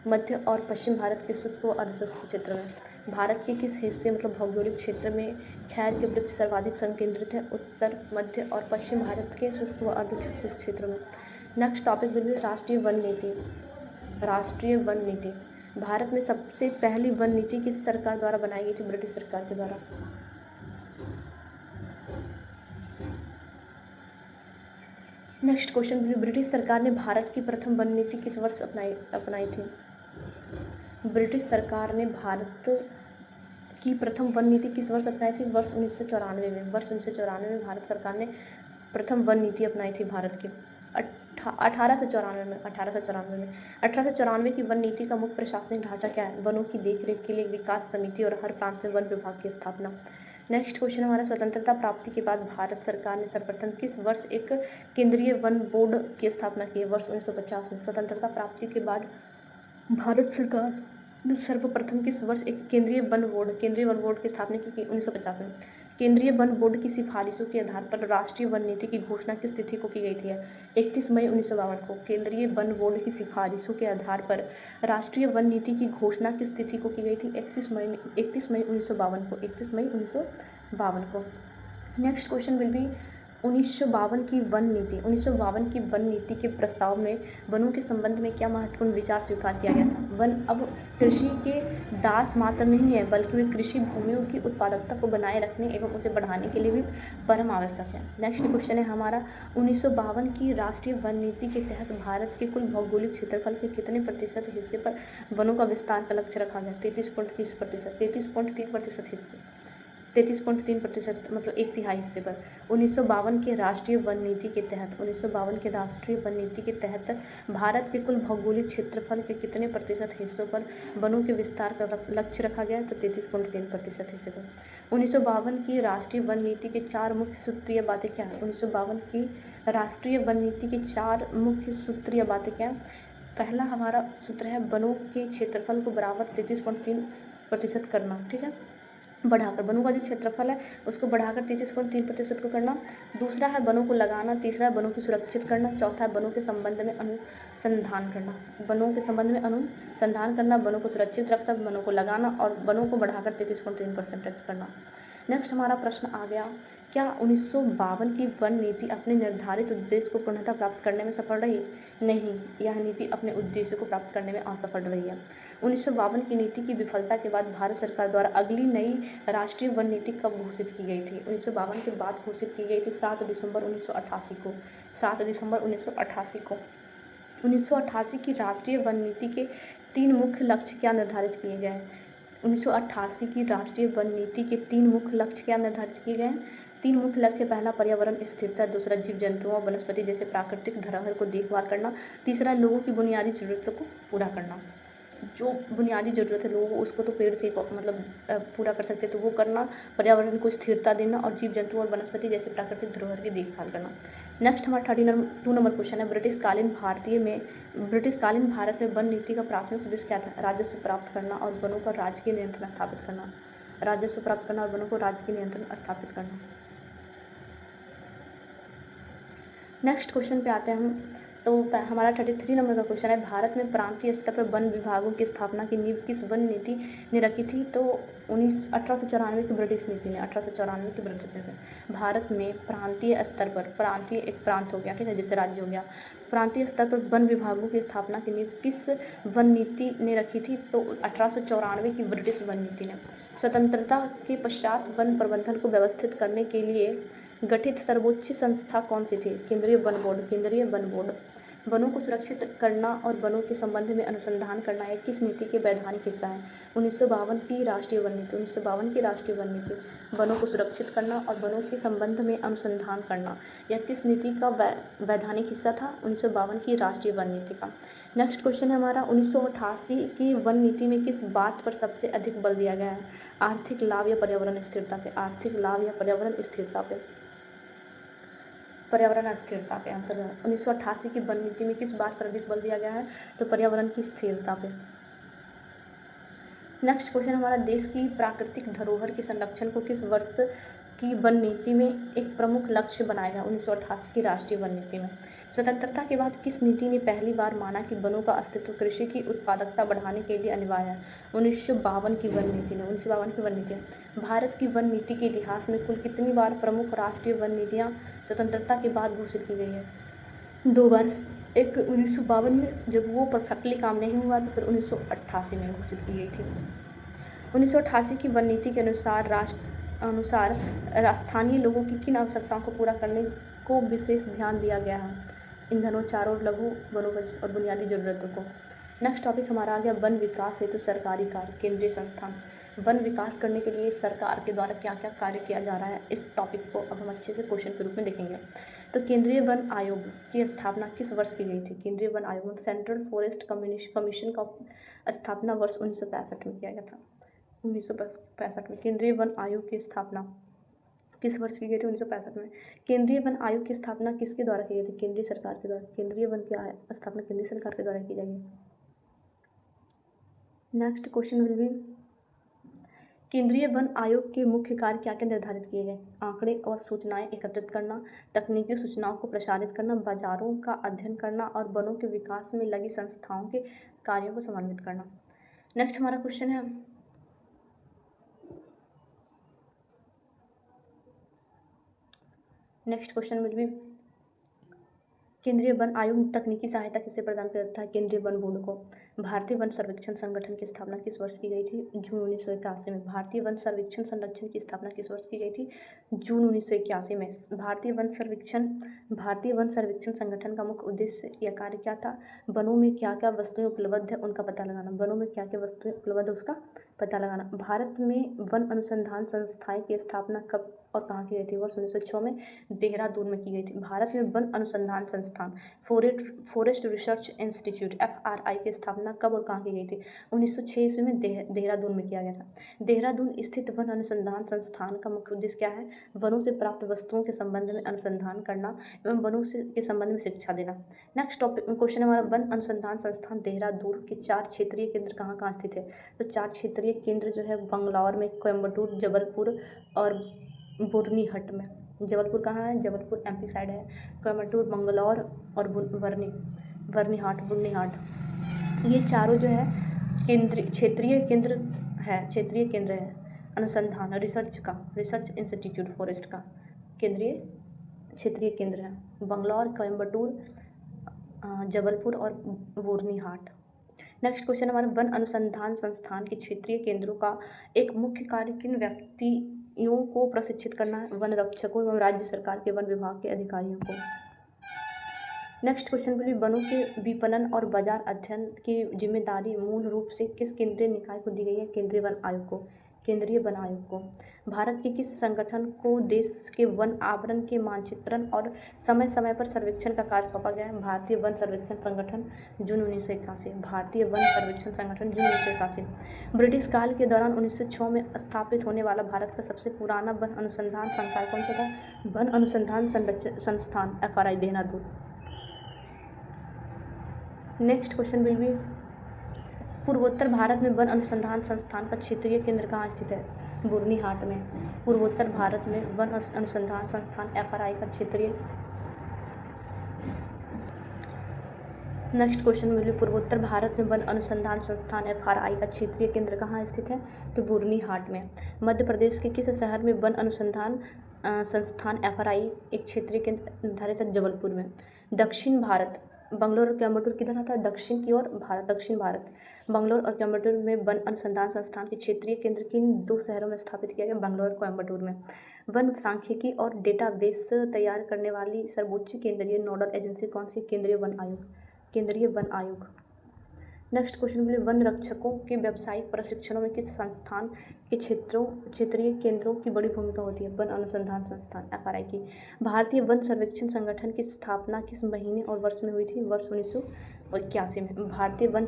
मध्य और पश्चिम भारत के शुष्क व अर्धशुष्क क्षेत्र में। भारत के किस हिस्से भौगोलिक क्षेत्र में खैर के वृक्ष सर्वाधिक संकेंद्रित है? उत्तर, मध्य और पश्चिम भारत के शुष्क व अर्धशुष्क क्षेत्र में। नेक्स्ट टॉपिक विल बी राष्ट्रीय वन नीति। भारत में सबसे पहली वन नीति किस सरकार द्वारा बनाई गई थी? ब्रिटिश सरकार के द्वारा। नेक्स्ट क्वेश्चन, ब्रिटिश सरकार ने भारत की प्रथम वन नीति किस वर्ष अपनाई थी? ब्रिटिश सरकार ने भारत की प्रथम वन नीति किस वर्ष अपनाई थी? वर्ष 1994 में। वर्ष 1994 में भारत सरकार ने प्रथम वन नीति अपनाई थी भारत की। 1894 की वन नीति का मुख्य प्रशासनिक ढांचा क्या है? वनों की देखरेख के लिए विकास समिति और हर प्रांत में वन विभाग की स्थापना। नेक्स्ट क्वेश्चन हमारा, स्वतंत्रता प्राप्ति के बाद भारत सरकार ने सर्वप्रथम किस वर्ष एक केंद्रीय वन बोर्ड की स्थापना की? वर्ष 1950 में। स्वतंत्रता प्राप्ति के बाद भारत सरकार ने सर्वप्रथम किस वर्ष एक केंद्रीय वन बोर्ड की स्थापना की? 1950 में। केंद्रीय वन बोर्ड की सिफारिशों के आधार पर राष्ट्रीय वन नीति की घोषणा किस तिथि को की गई थी? 31 मई 1952 को। केंद्रीय वन बोर्ड की सिफारिशों के आधार पर राष्ट्रीय वन नीति की घोषणा किस तिथि को की गई थी? 31 मई 1952 को। 31 मई 1952 को। नेक्स्ट क्वेश्चन विल बी 1952 की वन नीति। 1952 की वन नीति के प्रस्ताव में वनों के संबंध में क्या महत्वपूर्ण विचार स्वीकार किया गया था? वन अब कृषि के दास मात्र नहीं है, बल्कि वे कृषि भूमियों की उत्पादकता को बनाए रखने एवं उसे बढ़ाने के लिए भी परम आवश्यक है। नेक्स्ट क्वेश्चन है हमारा, 1952 की राष्ट्रीय वन नीति के तहत भारत के कुल भौगोलिक क्षेत्रफल के कितने प्रतिशत हिस्से पर वनों का विस्तार का लक्ष्य रखा गया? 33.3%। 33.3% हिस्से, 33.3% मतलब 1/3 हिस्से पर। 1952 के राष्ट्रीय वन नीति के तहत 1952 के राष्ट्रीय वन नीति के तहत भारत के कुल भौगोलिक क्षेत्रफल के कितने प्रतिशत हिस्सों पर वनों के विस्तार का लक्ष्य रखा गया? तो 33.3% हिस्से पर। 1952 की राष्ट्रीय वन नीति के 4 मुख्य सूत्रीय बातें क्या हैं? 1952 की राष्ट्रीय वन नीति के 4 मुख्य सूत्रीय बातें क्या हैं? पहला हमारा सूत्र है वनों के क्षेत्रफल को बराबर 33.3% करना, ठीक है, बढ़ाकर वनों का जो क्षेत्रफल है उसको बढ़ाकर 33.3% को करना। दूसरा है वनों को लगाना। तीसरा है वनों को सुरक्षित करना। चौथा है वनों के संबंध में अनुसंधान करना। वनों के संबंध में अनुसंधान करना, वनों को सुरक्षित रखकर वनों को लगाना और वनों को बढ़ाकर 33.3% करना। नेक्स्ट हमारा प्रश्न आ गया, क्या 1952 की वन नीति अपने निर्धारित उद्देश्य को पूर्णतः प्राप्त करने में सफल रही? नहीं, यह नीति अपने उद्देश्य को प्राप्त करने में असफल रही है। 1952 की नीति की विफलता के बाद भारत सरकार द्वारा अगली नई राष्ट्रीय वन नीति कब घोषित की गई थी? 1952 के बाद घोषित की गई थी 7 दिसंबर 1988 को। 7 दिसंबर 1988 को। 1988 की राष्ट्रीय वन नीति के 3 मुख्य लक्ष्य क्या निर्धारित किए गए हैं? 1988 की राष्ट्रीय वन नीति के 3 मुख्य लक्ष्य क्या निर्धारित किए गए हैं? 3 मुख्य लक्ष्य, पहला पर्यावरण स्थिरता, दूसरा जीव जंतुओं और वनस्पति जैसे प्राकृतिक धरोहर को देखभाल करना, तीसरा लोगों की बुनियादी जरूरतों को पूरा करना। जो बुनियादी ज़रूरत है लोगों को उसको तो पेड़ से मतलब पूरा कर सकते हैं, तो वो करना, पर्यावरण को स्थिरता देना और जीव जंतु और वनस्पति जैसे प्राकृतिक धरोहर की देखभाल करना। नेक्स्ट हमारा 32 नंबर क्वेश्चन है, ब्रिटिशकालीन भारत में वन नीति का प्राथमिक उद्देश्य क्या था? राजस्व प्राप्त करना और वनों पर राजकीय नियंत्रण स्थापित करना। राजस्व प्राप्त करना और वनों को राजकीय नियंत्रण स्थापित करना। नेक्स्ट क्वेश्चन पे आते हैं हम, तो हमारा 33 नंबर का क्वेश्चन है, भारत में प्रांतीय स्तर पर वन विभागों की स्थापना की नींव किस वन नीति ने रखी थी? तो 1894 की ब्रिटिश नीति ने। 1894 की ब्रिटिश नीति। भारत में प्रांतीय स्तर पर, प्रांतीय एक प्रांत हो गया, ठीक है, जैसे राज्य हो गया, प्रांतीय स्तर पर वन विभागों की स्थापना की नींव किस वन नीति ने रखी थी? तो 1894 की ब्रिटिश वन नीति ने। स्वतंत्रता के पश्चात वन प्रबंधन को व्यवस्थित करने के लिए गठित सर्वोच्च संस्था कौन सी थी? केंद्रीय वन बोर्ड। केंद्रीय वन बोर्ड। वनों को सुरक्षित करना और वनों के संबंध में अनुसंधान करना यह किस नीति के वैधानिक हिस्सा है? 1952 की राष्ट्रीय वन नीति। 1952 की राष्ट्रीय वन नीति। वनों को सुरक्षित करना और वनों के संबंध में अनुसंधान करना यह किस नीति का वैधानिक हिस्सा था? 1952 की राष्ट्रीय वन नीति का। नेक्स्ट क्वेश्चन है हमारा, 1988 की वन नीति में किस बात पर सबसे अधिक बल दिया गया है? आर्थिक लाभ या पर्यावरण स्थिरता पे? आर्थिक लाभ या पर्यावरण स्थिरता पे? पर्यावरण स्थिरता पे आंसर है। 1988 की वन नीति में किस बात पर अधिक बल दिया गया है? तो पर्यावरण की स्थिरता पे। नेक्स्ट क्वेश्चन हमारा, देश की प्राकृतिक धरोहर के संरक्षण को किस वर्ष की वन नीति में एक प्रमुख लक्ष्य बनाया गया? 1988 की राष्ट्रीय वन नीति में। स्वतंत्रता के बाद किस नीति ने पहली बार माना कि वनों का अस्तित्व कृषि की उत्पादकता बढ़ाने के लिए अनिवार्य है? 1952 की वन नीति ने। 1952 की वन नीति। भारत की वन नीति के इतिहास में कुल कितनी बार प्रमुख राष्ट्रीय वन नीतियाँ स्वतंत्रता के बाद घोषित की गई है? 2 बार। एक 1952 में जब वो परफेक्टली काम नहीं हुआ तो फिर 1988 में घोषित की गई थी। 1988 की वन नीति के अनुसार स्थानीय लोगों की किन आवश्यकताओं को पूरा करने को विशेष ध्यान दिया गया है? ईंधनोपचार और लघु वनोपज और बुनियादी ज़रूरतों को। नेक्स्ट टॉपिक हमारा आ गया वन विकास हेतु सरकारी कार्य, केंद्रीय संस्थान। वन विकास करने के लिए सरकार के द्वारा क्या क्या कार्य किया जा रहा है, इस टॉपिक को अब हम अच्छे से क्वेश्चन के रूप में देखेंगे। तो केंद्रीय वन आयोग की स्थापना किस वर्ष की गई थी? केंद्रीय वन आयोग सेंट्रल फॉरेस्ट कमीशन का स्थापना वर्ष 1965 में किया गया था। 1965 में केंद्रीय वन आयोग की स्थापना किस वर्ष की गई थी? 1965 में। केंद्रीय वन आयोग की स्थापना किसके द्वारा की गई थी? केंद्रीय सरकार के द्वारा। केंद्रीय वन की स्थापना केंद्रीय सरकार के द्वारा की जाएगी। नेक्स्ट क्वेश्चन विल बी, केंद्रीय वन आयोग के मुख्य कार्य क्या क्या निर्धारित किए गए? आंकड़े और सूचनाएं एकत्रित करना, तकनीकी सूचनाओं को प्रसारित करना, बाजारों का अध्ययन करना और वनों के विकास में लगी संस्थाओं के कार्यों को समन्वित करना। नेक्स्ट हमारा क्वेश्चन है, नेक्स्ट क्वेश्चन विल बी, केंद्रीय वन आयोग तकनीकी सहायता किसे प्रदान करता है? केंद्रीय वन बोर्ड को। भारतीय वन सर्वेक्षण संगठन की स्थापना किस वर्ष की गई थी? जून 1981 में। भारतीय वन सर्वेक्षण संरक्षण की स्थापना किस वर्ष की गई थी? जून 1981 में। भारतीय वन सर्वेक्षण संगठन का मुख्य उद्देश्य या कार्य क्या था? वनों में क्या क्या वस्तुएं उपलब्ध है उनका पता लगाना। वनों में क्या क्या वस्तुएं उपलब्ध है उसका पता लगाना। भारत में वन अनुसंधान संस्थाएं की स्थापना कब और कहाँ की गई थी? वर्ष 1906 में देहरादून में की गई थी। भारत में वन अनुसंधान संस्थान फॉरेस्ट रिसर्च इंस्टीट्यूट FRI की स्थापना कब और कहाँ की गई थी? 1906 ईस्वी में देहरादून में किया गया था। देहरादून स्थित वन अनुसंधान संस्थान का मुख्य उद्देश्य क्या है? वनों से प्राप्त वस्तुओं के संबंध में अनुसंधान करना एवं वनों के संबंध में शिक्षा देना। नेक्स्ट टॉपिक क्वेश्चन हमारा, वन अनुसंधान संस्थान देहरादून के 4 क्षेत्रीय केंद्र कहाँ कहाँ स्थित है? तो 4 क्षेत्रीय केंद्र जो है बंगलौर में, कोयम्बटूर, जबलपुर और बुरनीहट में। जबलपुर कहाँ है? जबलपुर MP साइड है। कोयम्बटूर, मंगलौर और बुरनीहाट, ये चारों जो है क्षेत्रीय केंद्र है अनुसंधान रिसर्च इंस्टीट्यूट फॉरेस्ट का क्षेत्रीय केंद्र है। बंगलौर, कोयम्बटूर, जबलपुर और बुरनीहाट। नेक्स्ट क्वेश्चन हमारा, वन अनुसंधान संस्थान के क्षेत्रीय केंद्रों का एक मुख्य कार्य किन व्यक्तियों को प्रशिक्षित करना है? वन रक्षकों एवं राज्य सरकार के वन विभाग के अधिकारियों को। नेक्स्ट क्वेश्चन भी, वनों के विपणन और बाजार अध्ययन की जिम्मेदारी मूल रूप से किस केंद्रीय निकाय को दी गई है? केंद्रीय वन आयोग को। भारत के किस संगठन को देश के वन आवरण के मानचित्रण और समय समय पर सर्वेक्षण का कार्य सौंपा गया है? भारतीय वन सर्वेक्षण संगठन, जून 1981। भारतीय वन सर्वेक्षण संगठन, जून 1981। ब्रिटिश काल के दौरान 1906 में स्थापित होने वाला भारत का सबसे पुराना वन अनुसंधान संकाय कौन सा था? वन अनुसंधान संस्थान FRI Dehradun. Next question will B, पूर्वोत्तर भारत में वन अनुसंधान संस्थान का क्षेत्रीय केंद्र कहाँ स्थित है? बुरनीहाट में। पूर्वोत्तर भारत में वन अनुसंधान संस्थान FRI का क्षेत्रीय। नेक्स्ट क्वेश्चन विल बी, पूर्वोत्तर भारत में वन अनुसंधान संस्थान FRI का क्षेत्रीय केंद्र कहाँ स्थित है? तो बुरनीहाट में। मध्य प्रदेश के किस शहर में वन अनुसंधान संस्थान FRI एक क्षेत्रीय केंद्र निर्धारित है? जबलपुर में। दक्षिण भारत, बंगलोर और कोयम्बटूर किधर आता है? दक्षिण की ओर दक्षिण भारत। बंगलोर और कोयम्बटूर में वन अनुसंधान संस्थान के क्षेत्रीय केंद्र किन 2 शहरों में स्थापित किया गया? बंगलोर और कोयम्बटूर में। वन सांख्यिकी और डेटाबेस तैयार करने वाली सर्वोच्च केंद्रीय नोडल एजेंसी कौन सी? केंद्रीय वन आयोग। नेक्स्ट क्वेश्चन बोले, वन रक्षकों के व्यावसायिक प्रशिक्षणों में किस संस्थान के क्षेत्रीय केंद्रों की बड़ी भूमिका होती है? वन अनुसंधान संस्थान FRI की। भारतीय वन सर्वेक्षण संगठन की स्थापना किस महीने और वर्ष में हुई थी? वर्ष 1981 में। भारतीय वन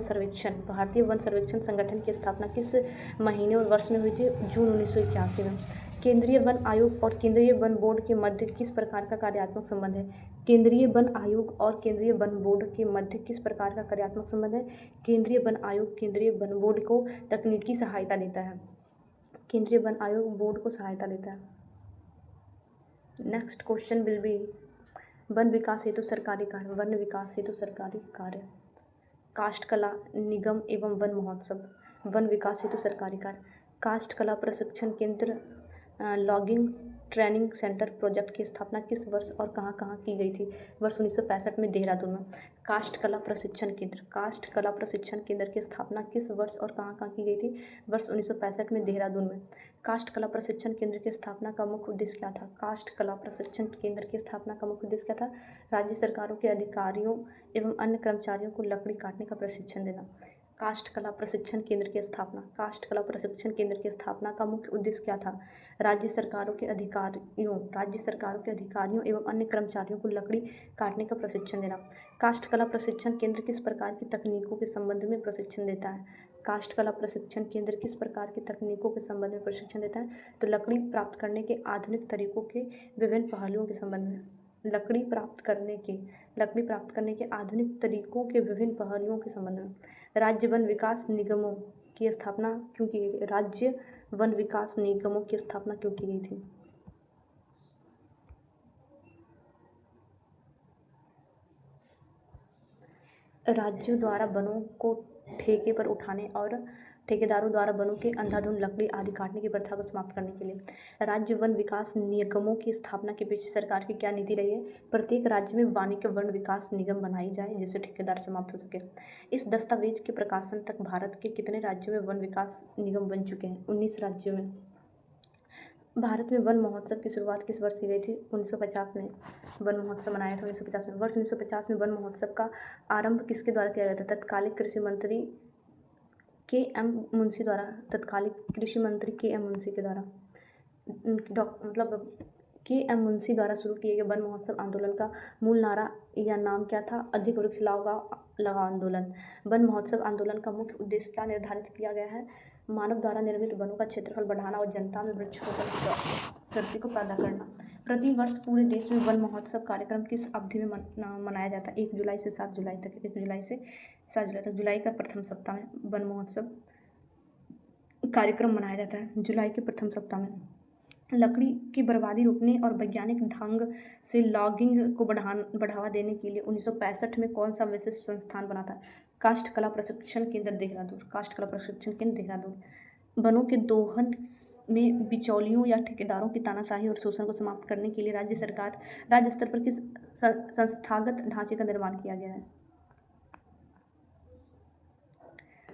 सर्वेक्षण संगठन की स्थापना किस महीने और वर्ष में हुई थी? जून 1981 में। केंद्रीय वन आयोग और केंद्रीय वन बोर्ड के मध्य किस प्रकार का कार्यात्मक संबंध है? केंद्रीय वन आयोग और केंद्रीय वन बोर्ड के मध्य किस प्रकार का कार्यात्मक संबंध है? केंद्रीय वन आयोग केंद्रीय वन बोर्ड को तकनीकी सहायता देता है। केंद्रीय वन आयोग बोर्ड को सहायता देता है। नेक्स्ट क्वेश्चन विल बी, वन विकास हेतु सरकारी कार्य। वन विकास हेतु सरकारी कार्य, काष्ठ कला निगम एवं वन महोत्सव। वन विकास हेतु सरकारी कार्य, काष्ठ कला प्रशिक्षण केंद्र लॉगिंग ट्रेनिंग सेंटर प्रोजेक्ट की स्थापना किस वर्ष और कहाँ कहाँ की गई थी? वर्ष 1965 में देहरादून में। काष्ठ कला प्रशिक्षण केंद्र, काष्ठ कला प्रशिक्षण केंद्र की स्थापना किस वर्ष और कहाँ कहाँ की गई थी? वर्ष 1965 में देहरादून में। काष्ठ कला प्रशिक्षण केंद्र की स्थापना का मुख्य उद्देश्य क्या था? काष्ठ कला प्रशिक्षण केंद्र की स्थापना का मुख्य उद्देश्य क्या था? राज्य सरकारों के अधिकारियों एवं अन्य कर्मचारियों को लकड़ी काटने का प्रशिक्षण देना। काष्ठ कला प्रशिक्षण केंद्र की स्थापना, काष्ठ कला प्रशिक्षण केंद्र की स्थापना का मुख्य उद्देश्य क्या था? राज्य सरकारों के अधिकारियों एवं अन्य कर्मचारियों को लकड़ी काटने का प्रशिक्षण देना। काष्ठ कला प्रशिक्षण केंद्र किस प्रकार की तकनीकों के संबंध में प्रशिक्षण देता है? काष्ठ कला प्रशिक्षण केंद्र किस प्रकार की तकनीकों के संबंध में प्रशिक्षण देता है? तो लकड़ी प्राप्त करने के आधुनिक तरीकों के विभिन्न पहलुओं के संबंध में। लकड़ी प्राप्त करने के आधुनिक तरीकों के विभिन्न पहलुओं के संबंध में। राज्य वन विकास निगमों की स्थापना क्यों की गई थी? राज्य वन विकास निगमों की स्थापना क्यों की गई थी? राज्यों द्वारा वनों को ठेके पर उठाने और ठेकेदारों द्वारा वनों के अंधाधुंध लकड़ी आदि काटने की प्रथा को समाप्त करने के लिए राज्य वन विकास निगमों की स्थापना के पीछे सरकार की क्या नीति रही है? प्रत्येक राज्य में वानिकी वन विकास निगम बनाई जाए जिससे ठेकेदार समाप्त हो सके। इस दस्तावेज के प्रकाशन तक भारत के कितने राज्यों में वन विकास निगम बन चुके हैं? 19 राज्यों में। भारत में वन महोत्सव की शुरुआत किस वर्ष की गई थी? 1950 में वन महोत्सव मनाया था 1950 में। वर्ष 1950 में वन महोत्सव का आरंभ किसके द्वारा किया गया था? तत्कालिक कृषि मंत्री के एम मुंशी द्वारा। तत्कालिक कृषि मंत्री के एम मुंशी के द्वारा के एम मुंशी द्वारा शुरू किए गए वन महोत्सव आंदोलन का मूल नारा या नाम क्या था? अधिक वृक्ष लगाओ आंदोलन। वन महोत्सव आंदोलन का मुख्य उद्देश्य क्या निर्धारित किया गया है? मानव द्वारा निर्मित वनों का क्षेत्रफल बढ़ाना और जनता में वृक्षारोपण प्रवृत्ति को पैदा करना। प्रति वर्ष पूरे देश में वन महोत्सव कार्यक्रम किस अवधि में मनाया जाता है? 1 जुलाई से 7 जुलाई तक। 1 जुलाई से 7 जुलाई तक। जुलाई का प्रथम सप्ताह में वन महोत्सव कार्यक्रम मनाया जाता है। जुलाई के प्रथम सप्ताह में। लकड़ी की बर्बादी रोकने और वैज्ञानिक ढंग से लॉगिंग को बढ़ावा देने के लिए 1965 में कौन सा विशिष्ट संस्थान बना था? काष्ठ कला प्रशिक्षण केंद्र देहरादून। काष्ठ कला प्रशिक्षण केंद्र देहरादून। वनों के दोहन में बिचौलियों या ठेकेदारों की तानाशाही और शोषण को समाप्त करने के लिए राज्य स्तर पर किस संस्थागत ढांचे का निर्माण किया गया है?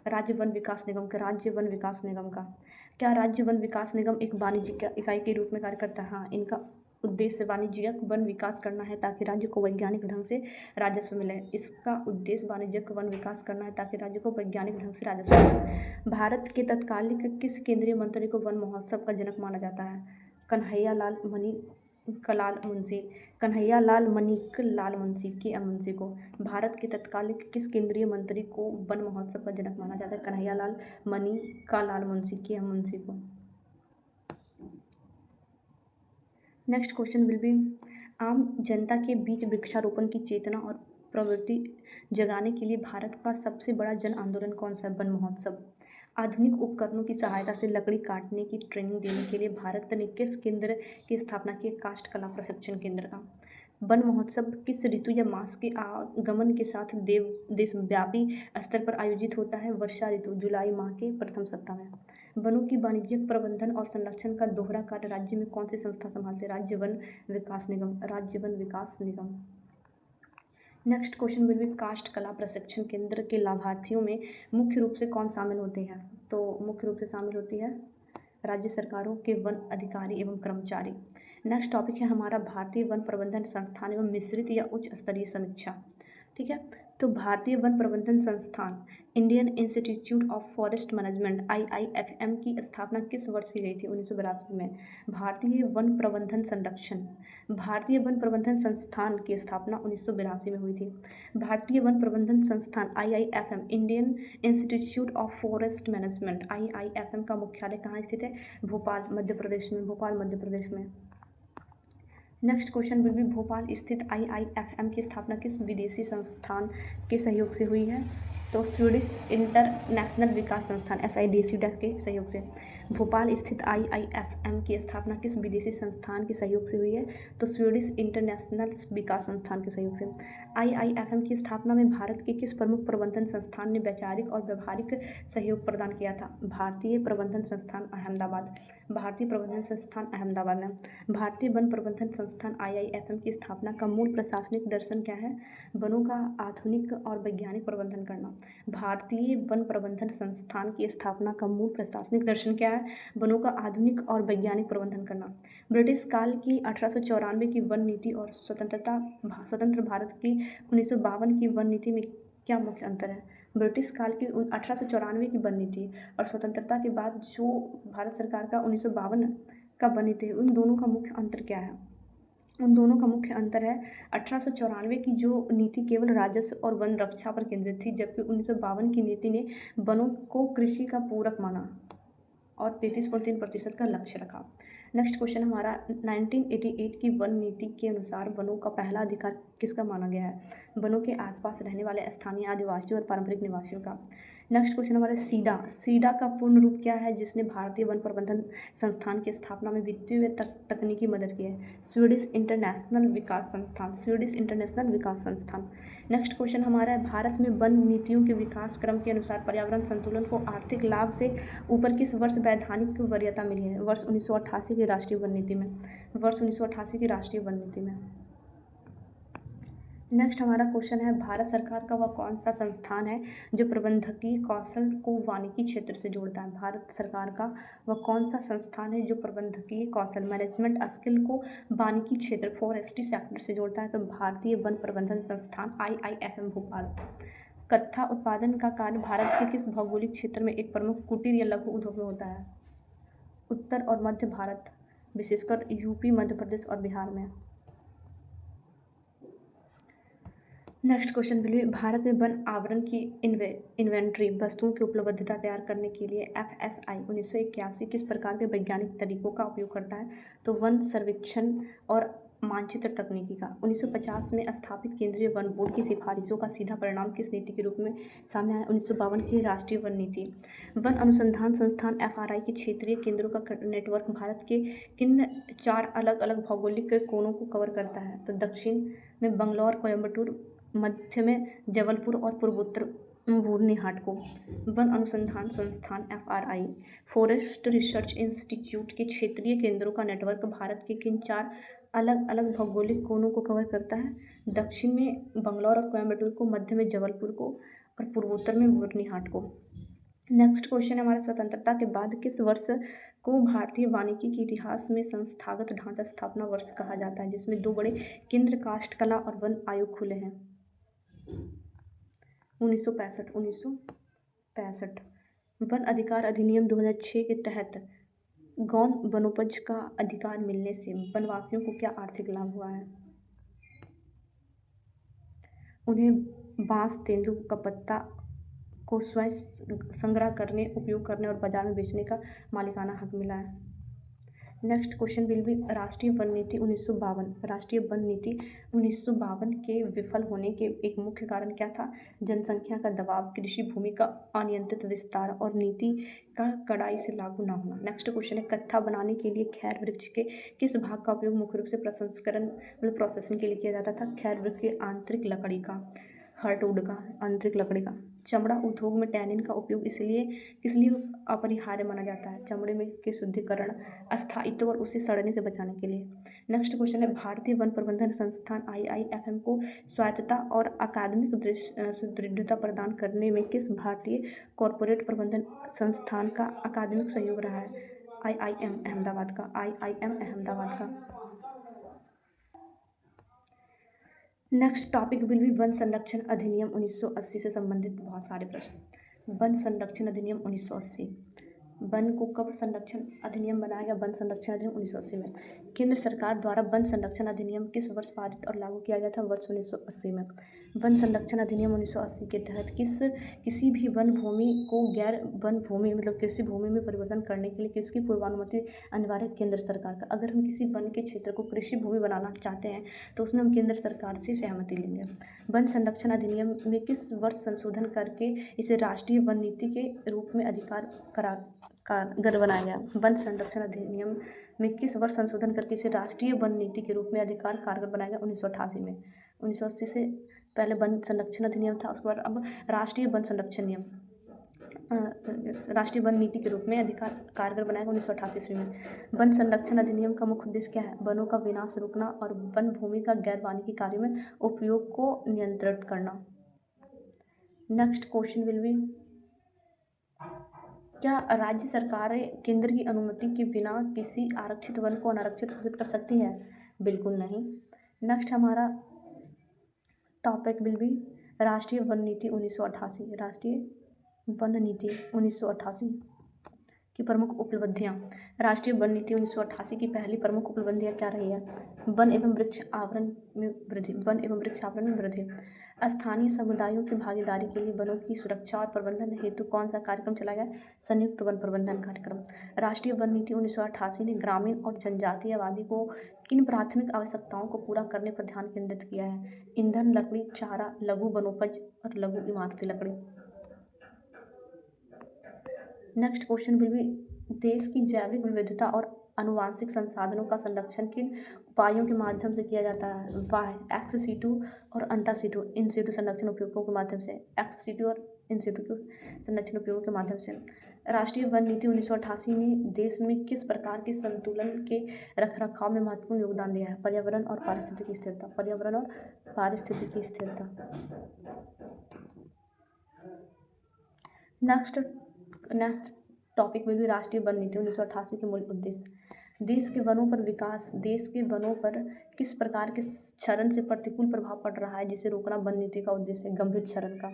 राज्य वन विकास निगम का। राज्य वन विकास निगम का। क्या राज्य वन विकास निगम एक वाणिज्यिक इकाई के रूप में कार्य करता है? हाँ, इनका उद्देश्य वाणिज्यिक वन विकास करना है ताकि राज्य को वैज्ञानिक ढंग से राजस्व मिले। इसका उद्देश्य वाणिज्यिक वन विकास करना है ताकि राज्य को वैज्ञानिक ढंग से राजस्व मिले। भारत के तत्कालिक किस केंद्रीय मंत्री को वन महोत्सव का जनक माना जाता है? कन्हैयालाल मणिकलाल मुंशी के एम मुंशी को। भारत के तत्कालिक किस केंद्रीय मंत्री को वन महोत्सव का जनक माना जाता है? कन्हैयालाल मणिकलाल मुंशी के एम मुंशी को। नेक्स्ट क्वेश्चन विल बी आम जनता के बीच वृक्षारोपण की चेतना और प्रवृत्ति जगाने के लिए भारत का सबसे बड़ा जन आंदोलन कौन सा है? वन महोत्सव। आधुनिक उपकरणों की सहायता से लकड़ी काटने की ट्रेनिंग देने के लिए भारत ने किस केंद्र की स्थापना की? काष्ठ कला प्रशिक्षण केंद्र का। वन महोत्सव किस ऋतु या मास के आगमन के साथ देशव्यापी स्तर पर आयोजित होता है? वर्षा ऋतु, जुलाई माह के प्रथम सप्ताह में। वनों की वाणिज्यिक प्रबंधन और संरक्षण का दोहरा कार्य राज्य में कौन सी संस्था संभालते हैं? राज्य वन विकास निगम। राज्य one Vikas Nigam. Next question will B काष्ठ कला प्रशिक्षण केंद्र के लाभार्थियों में मुख्य रूप से कौन शामिल होते हैं? तो मुख्य रूप से शामिल होती है राज्य सरकारों के वन अधिकारी एवं कर्मचारी। नेक्स्ट टॉपिक है हमारा भारतीय वन प्रबंधन संस्थान एवं मिश्रित या उच्च स्तरीय समीक्षा। ठीक है, तो भारतीय वन प्रबंधन संस्थान Indian institute of forest management IIFM की स्थापना किस वर्ष की गई थी? 1982 में। भारतीय वन प्रबंधन संस्थान की स्थापना 1982 में हुई थी। भारतीय वन प्रबंधन संस्थान IIFM Indian institute of forest management IIFM का मुख्यालय कहाँ स्थित है? भोपाल मध्य प्रदेश में। भोपाल मध्य प्रदेश में। Next question will B Bhopal स्थित IIFM की स्थापना किस विदेशी संस्थान के सहयोग से हुई है? तो स्वीडिश इंटरनेशनल विकास संस्थान SIDC के सहयोग से। भोपाल स्थित IIFM की स्थापना किस विदेशी संस्थान के सहयोग से हुई है? तो स्वीडिश इंटरनेशनल विकास संस्थान के सहयोग से। IIFM की स्थापना में भारत के किस प्रमुख प्रबंधन संस्थान ने वैचारिक और व्यवहारिक सहयोग प्रदान किया था? भारतीय प्रबंधन संस्थान अहमदाबाद। भारतीय प्रबंधन संस्थान अहमदाबाद में। भारतीय वन प्रबंधन संस्थान IIFM की स्थापना का मूल प्रशासनिक दर्शन क्या है? वनों का आधुनिक और वैज्ञानिक प्रबंधन करना। भारतीय वन प्रबंधन संस्थान की स्थापना का मूल प्रशासनिक दर्शन क्या है? वनों का आधुनिक और वैज्ञानिक प्रबंधन करना। ब्रिटिश काल की 1894 की वन नीति और स्वतंत्र भारत की 1952 की वन नीति में क्या मुख्य अंतर है? ब्रिटिश काल की 1894 की वन नीति और स्वतंत्रता के बाद जो भारत सरकार का 1952 का वन नीति है, उन दोनों का मुख्य अंतर क्या है? उन दोनों का मुख्य अंतर है 1894 की जो नीति केवल राजस्व और वन रक्षा पर केंद्रित थी, जबकि 1952 की नीति ने वनों को कृषि का पूरक माना और 33.3% का लक्ष्य रखा। नेक्स्ट क्वेश्चन हमारा 1988 की वन नीति के अनुसार वनों का पहला अधिकार किसका माना गया है? वनों के आसपास रहने वाले स्थानीय आदिवासियों और पारंपरिक निवासियों का। नेक्स्ट क्वेश्चन हमारा सीडा का पूर्ण रूप क्या है, जिसने भारतीय वन प्रबंधन संस्थान की स्थापना में वित्तीय व तकनीकी मदद की है? स्वीडिश इंटरनेशनल विकास संस्थान। स्वीडिश इंटरनेशनल विकास संस्थान। नेक्स्ट क्वेश्चन हमारा है भारत में वन नीतियों के विकास क्रम के अनुसार पर्यावरण संतुलन को आर्थिक लाभ से ऊपर किस वर्ष वैधानिक वरीयता मिली है? वर्ष 1988 की राष्ट्रीय वन नीति में। वर्ष 1988 की राष्ट्रीय वन नीति में। नेक्स्ट हमारा क्वेश्चन है भारत सरकार का वह कौन सा संस्थान है जो प्रबंधकीय कौशल को वानिकी क्षेत्र से जोड़ता है? भारत सरकार का वह कौन सा संस्थान है जो प्रबंधकीय कौशल मैनेजमेंट स्किल को वानिकी क्षेत्र फॉरेस्ट्री सेक्टर से जोड़ता है? तो भारतीय वन प्रबंधन संस्थान IIFM भोपाल। कत्था उत्पादन का कार्य भारत के किस भौगोलिक क्षेत्र में एक प्रमुख कुटीर या लघु उद्योग में होता है? उत्तर और मध्य भारत, विशेषकर यूपी, मध्य प्रदेश और बिहार में। नेक्स्ट क्वेश्चन बिल्कुल भारत में वन आवरण की इन्वेंट्री वस्तुओं की उपलब्धता तैयार करने के लिए FSI 1981 किस प्रकार के वैज्ञानिक तरीकों का उपयोग करता है? तो वन सर्वेक्षण और मानचित्र तकनीकी का। 1950 में स्थापित केंद्रीय वन बोर्ड की सिफारिशों का सीधा परिणाम किस नीति के रूप में सामने आया? 1952 की राष्ट्रीय वन नीति। वन अनुसंधान संस्थान FRI के क्षेत्रीय केंद्रों का नेटवर्क भारत के किन 4 अलग अलग भौगोलिक कोनों को कवर करता है? तो दक्षिण में बंगलौर, कोयम्बटूर, मध्य में जबलपुर और पूर्वोत्तर वुरनी हाट को। वन अनुसंधान संस्थान FRI फॉरेस्ट रिसर्च इंस्टीट्यूट के क्षेत्रीय केंद्रों का नेटवर्क भारत के किन 4 अलग अलग भौगोलिक कोनों को कवर करता है? दक्षिण में बंगलौर और कोयम्बटूर को, मध्य में जबलपुर को और पूर्वोत्तर में वुरनी हाट को। नेक्स्ट क्वेश्चन है हमारा स्वतंत्रता के बाद किस वर्ष को भारतीय वानिकी के इतिहास में संस्थागत ढांचा स्थापना वर्ष कहा जाता है, जिसमें 2 बड़े केंद्र काष्ठ कला और वन आयोग खुले हैं? 1965। वन अधिकार अधिनियम 2006 के तहत गौण वनोपज का अधिकार मिलने से वनवासियों को क्या आर्थिक लाभ हुआ है? उन्हें बांस, तेंदुआ का पत्ता को स्वयं संग्रह करने, उपयोग करने और बाजार में बेचने का मालिकाना हक मिला है। नेक्स्ट क्वेश्चन विल बी राष्ट्रीय वन नीति 1952। राष्ट्रीय वन नीति 1952 के विफल होने के एक मुख्य कारण क्या था? जनसंख्या का दबाव, कृषि भूमि का अनियंत्रित विस्तार और नीति का कड़ाई से लागू न होना। नेक्स्ट क्वेश्चन है कत्था बनाने के लिए खैर वृक्ष के किस भाग का उपयोग मुख्य रूप से प्रसंस्करण प्रोसेसिंग के लिए किया जाता था? खैर वृक्ष की आंतरिक लकड़ी का, हार्डवुड का, आंतरिक लकड़ी का। चमड़ा उद्योग में टैनिन का उपयोग किस लिए अपरिहार्य माना जाता है? चमड़े में के शुद्धिकरण, स्थायित्व और उसे सड़ने से बचाने के लिए। नेक्स्ट क्वेश्चन है भारतीय वन प्रबंधन संस्थान IIFM को स्वायत्तता और अकादमिक सुदृढ़ता प्रदान करने में किस भारतीय कॉरपोरेट प्रबंधन संस्थान का अकादमिक सहयोग रहा है? IIM अहमदाबाद का। Next topic will be one संरक्षण अधिनियम 1980 से संबंधित बहुत सारे प्रश्न। वन संरक्षण अधिनियम 1980, वन को कब संरक्षण अधिनियम बनाया गया? वन संरक्षण अधिनियम 1980 में। केंद्र सरकार द्वारा वन संरक्षण अधिनियम किस वर्ष पारित और लागू किया गया था? वर्ष 1980 में। वन संरक्षण अधिनियम 1980 के तहत किसी भी वन भूमि को गैर वन भूमि मतलब कृषि भूमि में परिवर्तन करने के लिए किसकी पूर्वानुमति अनिवार्य? केंद्र सरकार का। अगर हम किसी वन के क्षेत्र को कृषि भूमि बनाना चाहते हैं तो उसमें हम केंद्र सरकार से सहमति लेंगे। वन संरक्षण अधिनियम में किस वर्ष संशोधन करके इसे राष्ट्रीय वन नीति के रूप में कारगर बनाया गया? वन संरक्षण अधिनियम में किस वर्ष संशोधन करके इसे राष्ट्रीय वन नीति के रूप में कारगर बनाया गया? 1988 में। 1980 से पहले वन संरक्षण अधिनियम था, उसके बाद अब राष्ट्रीय वन संरक्षण नियम राष्ट्रीय वन नीति के रूप में कारगर बनाया गया 1988 ईस्वी में। वन संरक्षण अधिनियम का मुख्य उद्देश्य क्या है? वनों का विनाश रोकना और वन भूमि का गैर वानिकी कार्यों में उपयोग को नियंत्रित करना। नेक्स्ट क्वेश्चन विल बी, क्या राज्य सरकारें केंद्र की अनुमति के बिना किसी आरक्षित वन को अनारक्षित घोषित कर सकती है? बिल्कुल नहीं। नेक्स्ट हमारा टॉपिक विल बी राष्ट्रीय वन नीति 1988। राष्ट्रीय वन नीति 1988 की प्रमुख उपलब्धियाँ। राष्ट्रीय वन नीति 1988 की पहली प्रमुख उपलब्धियाँ क्या रही है? वन एवं वृक्ष आवरण में वृद्धि। वन एवं वृक्ष आवरण में वृद्धि। स्थानीय समुदायों की भागीदारी के लिए वनों की सुरक्षा और प्रबंधन हेतु कौन सा कार्यक्रम चलाया गया? संयुक्त वन प्रबंधन कार्यक्रम। राष्ट्रीय वन नीति 1988 ने ग्रामीण और जनजातीय आबादी को किन प्राथमिक आवश्यकताओं को पूरा करने पर ध्यान केंद्रित किया है? ईंधन, लकड़ी, चारा, लघु वनोपज और लघु इमारती लकड़ी। नेक्स्ट क्वेश्चन विल बी, देश की जैविक विविधता और आनुवांशिक संसाधनों का संरक्षण किन उपायों के माध्यम से किया जाता है? वाह, एक्स सीटू और अंटा सीटू इन सीटू संरक्षण उपयोगों के माध्यम से। एक्स सीटू और इन सीटू के संरक्षण उपयोगों के माध्यम से। राष्ट्रीय वन नीति 1988 ने देश में किस प्रकार के संतुलन के रखरखाव में महत्वपूर्ण योगदान दिया है? पर्यावरण और पारिस्थितिकी स्थिरता। पर्यावरण और पारिस्थितिकी स्थिरता। नेक्स्ट टॉपिक विल बी राष्ट्रीय वन नीति 1988 के मूल उद्देश्य। देश के वनों पर विकास। देश के वनों पर किस प्रकार के क्षरण से प्रतिकूल प्रभाव पड़ रहा है जिसे रोकना वन नीति का उद्देश्य है? गंभीर क्षरण का।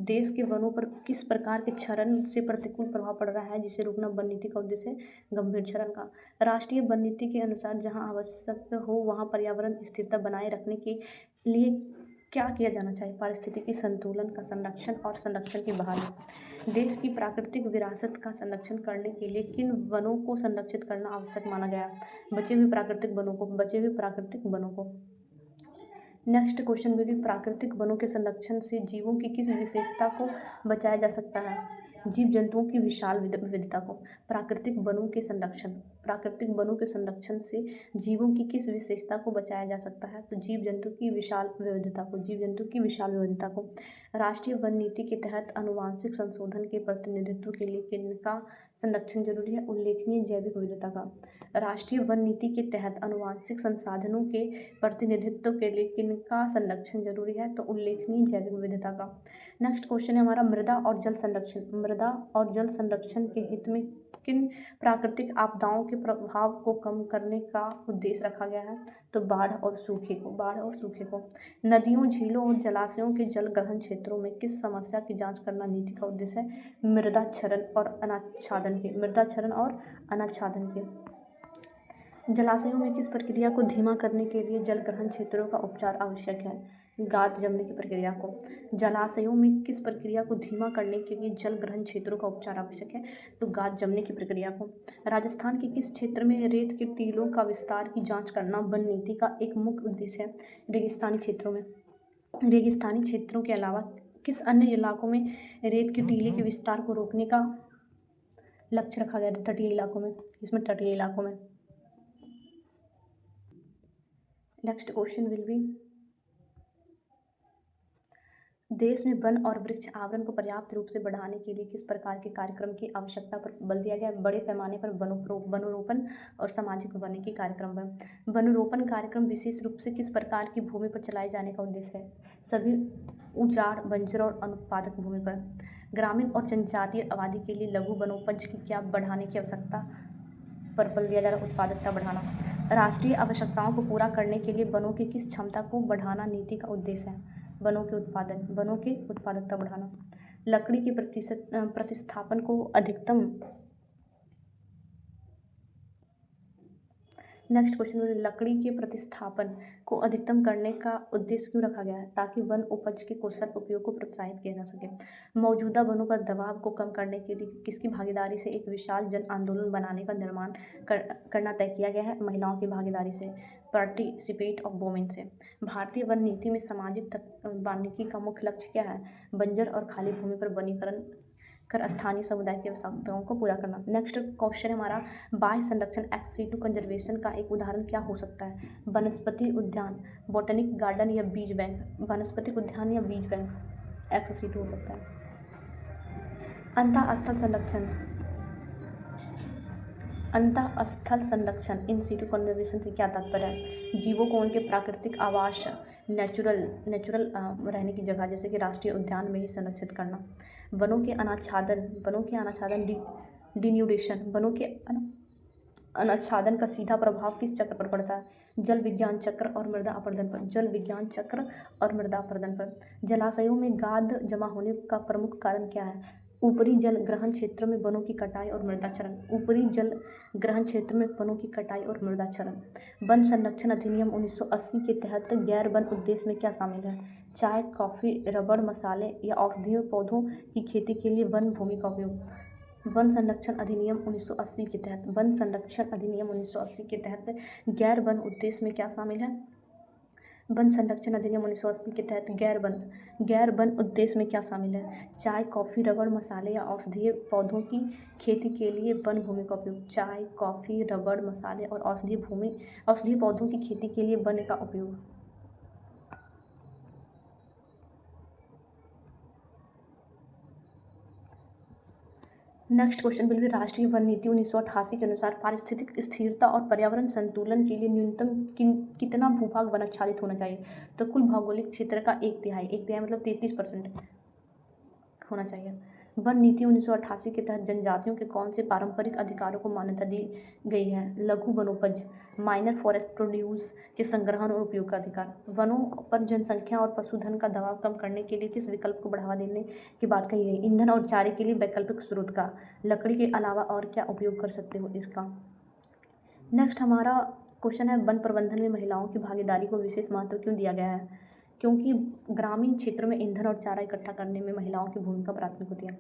देश के वनों पर किस प्रकार के क्षरण से प्रतिकूल प्रभाव पड़ रहा है जिसे रोकना वन नीति का उद्देश्य है? गंभीर क्षरण का। राष्ट्रीय वन नीति के अनुसार जहाँ आवश्यक हो वहाँ पर्यावरण स्थिरता बनाए रखने के लिए क्या किया जाना चाहिए? पारिस्थितिकी संतुलन का संरक्षण और संरक्षण की बहाली। देश की प्राकृतिक विरासत का संरक्षण करने के लिए किन वनों को संरक्षित करना आवश्यक माना गया? बचे हुए प्राकृतिक वनों को। नेक्स्ट क्वेश्चन में भी प्राकृतिक वनों के संरक्षण से जीवों की किस विशेषता को बचाया जा सकता है? जीव जंतुओं की विशाल विविधता को। प्राकृतिक वनों के संरक्षण से जीवों की किस विशेषता को बचाया जा सकता है? तो जीव जंतु की विशाल विविधता को। राष्ट्रीय वन नीति के तहत आनुवांशिक संशोधन के प्रतिनिधित्व के लिए किनका संरक्षण जरूरी है? उल्लेखनीय जैविक विविधता का। राष्ट्रीय वन नीति के तहत आनुवांशिक संसाधनों के प्रतिनिधित्व के लिए किनका संरक्षण जरूरी है? तो उल्लेखनीय जैविक विविधता का। नेक्स्ट क्वेश्चन है हमारा मृदा और जल संरक्षण। मृदा और जल संरक्षण के हित में किन प्राकृतिक आपदाओं के प्रभाव को कम करने का उद्देश्य रखा गया है? तो बाढ़ और सूखे को। नदियों, झीलों और जलाशयों के जल ग्रहण क्षेत्रों में किस समस्या की जांच करना नीति का उद्देश्य है? मृदा क्षरण और अनाच्छादन के। जलाशयों में किस प्रक्रिया को धीमा करने के लिए जल ग्रहण क्षेत्रों का उपचार आवश्यक है? गाद जमने की प्रक्रिया को। जलाशयों में किस प्रक्रिया को धीमा करने के लिए जल ग्रहण क्षेत्रों का उपचार आवश्यक है? तो गाद जमने की प्रक्रिया को। राजस्थान के किस क्षेत्र में रेत के टीलों का विस्तार की जांच करना वन नीति का एक मुख्य उद्देश्य है? रेगिस्तानी क्षेत्रों में। रेगिस्तानी क्षेत्रों के अलावा किस अन्य इलाकों में रेत के टीले के विस्तार को रोकने का लक्ष्य रखा गया? तटीय इलाकों में। नेक्स्ट क्वेश्चन विल बी, देश में वन और वृक्ष आवरण को पर्याप्त रूप से बढ़ाने के लिए किस प्रकार के कार्यक्रम की आवश्यकता पर बल दिया गया? बड़े पैमाने पर वनोरोपण और सामाजिक वानिकी कार्यक्रम। वनोरोपण कार्यक्रम विशेष रूप से किस प्रकार की भूमि पर चलाए जाने का उद्देश्य है? सभी उजाड़, बंजर और अनुत्पादक भूमि पर। ग्रामीण और जनजातीय आबादी के लिए लघु वनोपज की क्या बढ़ाने की आवश्यकता पर बल दिया जा रहा है? उत्पादकता बढ़ाना। राष्ट्रीय आवश्यकताओं को पूरा करने के लिए वनों की किस क्षमता को बढ़ाना नीति का उद्देश्य है? वनों के उत्पादकता बढ़ाना। लकड़ी के प्रतिस्थापन को अधिकतम नेक्स्ट क्वेश्चन में लकड़ी के प्रतिस्थापन को अधिकतम करने का उद्देश्य क्यों रखा गया है? ताकि वन उपज के कुशल उपयोग को प्रोत्साहित किया जा सके। मौजूदा वनों पर दबाव को कम करने के लिए किसकी भागीदारी से एक विशाल जन आंदोलन बनाने का निर्माण करना तय किया गया है? महिलाओं की भागीदारी से, पार्टिसिपेट ऑफ वोमेन से। भारतीय वन नीति में सामाजिक वानिकी का मुख्य लक्ष्य क्या है? बंजर और खाली भूमि पर वनीकरण कर स्थानीय समुदाय की आवश्यकताओं को पूरा करना। नेक्स्ट क्वेश्चन हमारा बाह्य संरक्षण एक्स-सिटू कंजर्वेशन का एक उदाहरण क्या हो सकता है? वनस्पति उद्यान, बॉटनिक गार्डन या बीज बैंक। वनस्पतिक उद्यान या बीज बैंक एक्स-सिटू हो सकता है। अंतःस्थल संरक्षण, अंतःस्थल संरक्षण इन सिटू कंजर्वेशन से क्या तात्पर्य है? जीवों को उनके प्राकृतिक आवास नेचुरल रहने की जगह जैसे कि राष्ट्रीय उद्यान में ही संरक्षित करना। वनों के अनाच्छादन डिन्यूडेशन, वनों के अनाच्छादन का सीधा प्रभाव किस चक्र पर पड़ता है? जल विज्ञान चक्र और मृदा अपरदन पर। जल विज्ञान चक्र और मृदा अपरदन पर। जलाशयों में गाद जमा होने का प्रमुख कारण क्या है? ऊपरी जल ग्रहण क्षेत्र में वनों की कटाई और मृदा क्षरण। ऊपरी जल ग्रहण क्षेत्र में वनों की कटाई और मृदा क्षरण। वन संरक्षण अधिनियम 1980 के तहत गैर वन उद्देश्य में क्या शामिल है? चाय, कॉफ़ी, रबड़, मसाले या औषधीय पौधों की खेती के लिए वन भूमि का उपयोग। वन संरक्षण अधिनियम 1980 के तहत वन संरक्षण अधिनियम 1980 के तहत गैर वन उद्देश्य में क्या शामिल है? वन संरक्षण अधिनियम 1980 के तहत गैर वन उद्देश्य में क्या शामिल है? चाय, कॉफ़ी, रबड़, मसाले या औषधीय पौधों की खेती के लिए वन भूमि का उपयोग। चाय, कॉफ़ी, रबड़, मसाले और औषधीय पौधों की खेती के लिए वन का उपयोग। नेक्स्ट क्वेश्चन विल बी राष्ट्रीय वन नीति 1988 के अनुसार पारिस्थितिक स्थिरता और पर्यावरण संतुलन के लिए न्यूनतम कितना भूभाग वन आच्छादित होना चाहिए? तो कुल भौगोलिक क्षेत्र का 1/3 मतलब 33% होना चाहिए। वन नीति 1988 के तहत जनजातियों के कौन से पारंपरिक अधिकारों को मान्यता दी गई है? लघु वनोपज, माइनर फॉरेस्ट प्रोड्यूस के संग्रहण और उपयोग का अधिकार। वनों पर जनसंख्या और पशुधन का दबाव कम करने के लिए किस विकल्प को बढ़ावा देने की बात कही गई? ईंधन और चारे के लिए वैकल्पिक स्रोत का। लकड़ी के अलावा और क्या उपयोग कर सकते हो इसका? नेक्स्ट हमारा क्वेश्चन है वन प्रबंधन में महिलाओं की भागीदारी को विशेष महत्व क्यों दिया गया है? क्योंकि ग्रामीण क्षेत्र में ईंधन और चारा इकट्ठा करने में महिलाओं की भूमिका प्राथमिक होती है।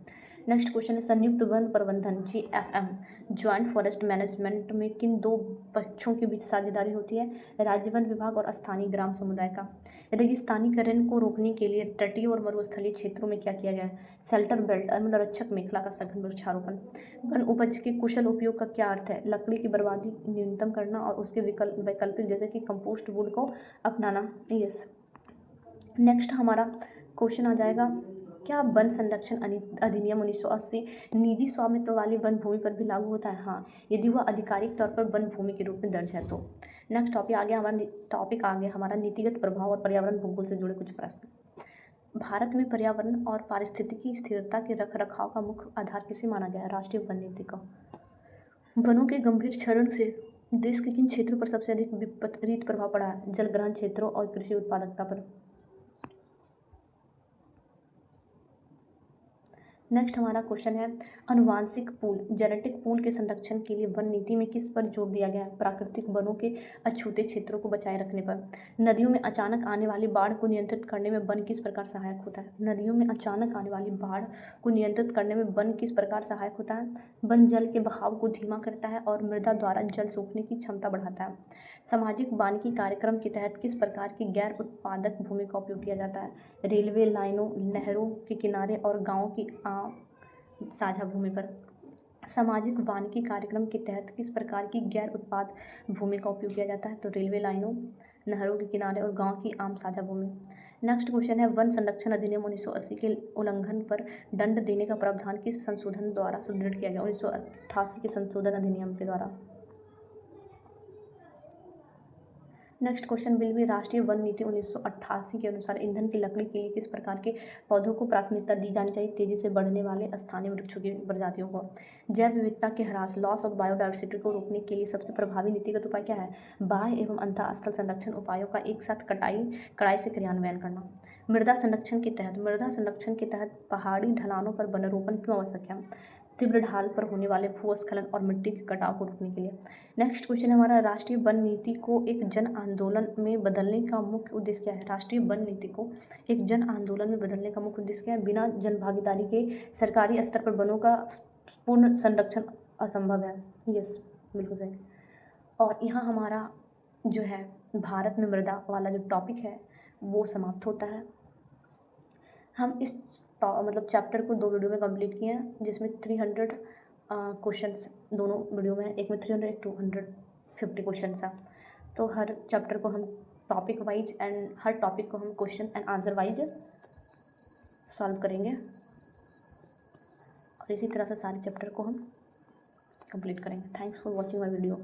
नेक्स्ट क्वेश्चन है संयुक्त वन प्रबंधन JFM ज्वाइंट फॉरेस्ट मैनेजमेंट में किन दो पक्षों के बीच साझेदारी होती है? राज्य वन विभाग और स्थानीय ग्राम समुदाय का। रेगिस्तानीकरण को रोकने के लिए तटीय और मरुस्थलीय क्षेत्रों में क्या किया गया है? शेल्टर बेल्ट मतलब रक्षक मेखला का सघन वृक्षारोपण। वन उपज के कुशल उपयोग का क्या अर्थ है? लकड़ी की बर्बादी न्यूनतम करना और उसके वैकल्पिक जैसे कि कंपोस्ट वुड को अपनाना। यस। नेक्स्ट हमारा क्वेश्चन आ जाएगा क्या वन संरक्षण अधिनियम 1980 निजी स्वामित्व वाली वन भूमि पर भी लागू होता है? हाँ, यदि वह आधिकारिक तौर पर वन भूमि के रूप में दर्ज है तो। नेक्स्ट टॉपिक आ गया हमारा नीतिगत प्रभाव और पर्यावरण भूगोल से जुड़े कुछ प्रश्न। भारत में पर्यावरण और पारिस्थितिकी स्थिरता के रखरखाव का मुख्य आधार किसे माना गया है? राष्ट्रीय वन नीति का। वनों के गंभीर क्षरण से देश के किन क्षेत्रों पर सबसे अधिक विपरीत प्रभाव पड़ा है? जलग्रहण क्षेत्रों और कृषि उत्पादकता पर। नेक्स्ट हमारा क्वेश्चन है अनुवांशिक पूल जेनेटिक पूल के संरक्षण के लिए वन नीति में किस पर जोर दिया गया है? प्राकृतिक वनों के अछूते क्षेत्रों को बचाए रखने पर। नदियों में अचानक आने वाली बाढ़ को नियंत्रित करने में वन किस प्रकार सहायक होता है? नदियों में अचानक आने वाली बाढ़ को नियंत्रित करने में वन किस प्रकार सहायक होता है? वन जल के बहाव को धीमा करता है और मृदा द्वारा जल सोखने की क्षमता बढ़ाता है। सामाजिक वानिकी कार्यक्रम के तहत किस प्रकार की गैर उत्पादक भूमि का उपयोग किया जाता है? रेलवे लाइनों, नहरों के किनारे और गाँव की साझा भूमि पर। सामाजिक वानिकी कार्यक्रम के तहत किस प्रकार की गैर उत्पाद भूमि का उपयोग किया जाता है? तो रेलवे लाइनों, नहरों के किनारे और गांव की आम साझा भूमि। नेक्स्ट क्वेश्चन है वन संरक्षण अधिनियम 1980 के उल्लंघन पर दंड देने का प्रावधान किस संशोधन द्वारा सुदृढ़ किया गया? 1988 के संशोधन अधिनियम के द्वारा। नेक्स्ट क्वेश्चन विल बी राष्ट्रीय वन नीति 1988 के अनुसार ईंधन की लकड़ी के लिए किस प्रकार के पौधों को प्राथमिकता दी जानी चाहिए? तेजी से बढ़ने वाले स्थानीय वृक्षों की प्रजातियों को। जैव विविधता के ह्रास लॉस ऑफ बायोडाइवर्सिटी को रोकने के लिए सबसे प्रभावी नीतिगत उपाय क्या है? बाह्य एवं अंतःस्थल संरक्षण उपायों का एक साथ कड़ाई से क्रियान्वयन करना। मृदा संरक्षण के तहत पहाड़ी ढलानों पर वनरोपण क्यों आवश्यक है? तीव्र ढाल पर होने वाले भूस्खलन और मिट्टी के कटाव को रोकने के लिए। नेक्स्ट क्वेश्चन है हमारा, राष्ट्रीय वन नीति को एक जन आंदोलन में बदलने का मुख्य उद्देश्य क्या है? राष्ट्रीय वन नीति को एक जन आंदोलन में बदलने का मुख्य उद्देश्य क्या है? बिना जन भागीदारी के सरकारी स्तर पर वनों का पूर्ण संरक्षण असंभव है। यस, बिल्कुल सही। और यहाँ हमारा जो है भारत में मृदा वाला जो टॉपिक है वो समाप्त होता है। हम इस मतलब चैप्टर को 2 वीडियो में कंप्लीट किए हैं, जिसमें 300 क्वेश्चंस दोनों वीडियो में है, एक में 300 एक 250 क्वेश्चंस हैं। तो हर चैप्टर को हम topic wise and her topic को हम question and answer wise solve करेंगे और इसी तरह से सारे चैप्टर को हम कंप्लीट करेंगे। Thanks for watching my video.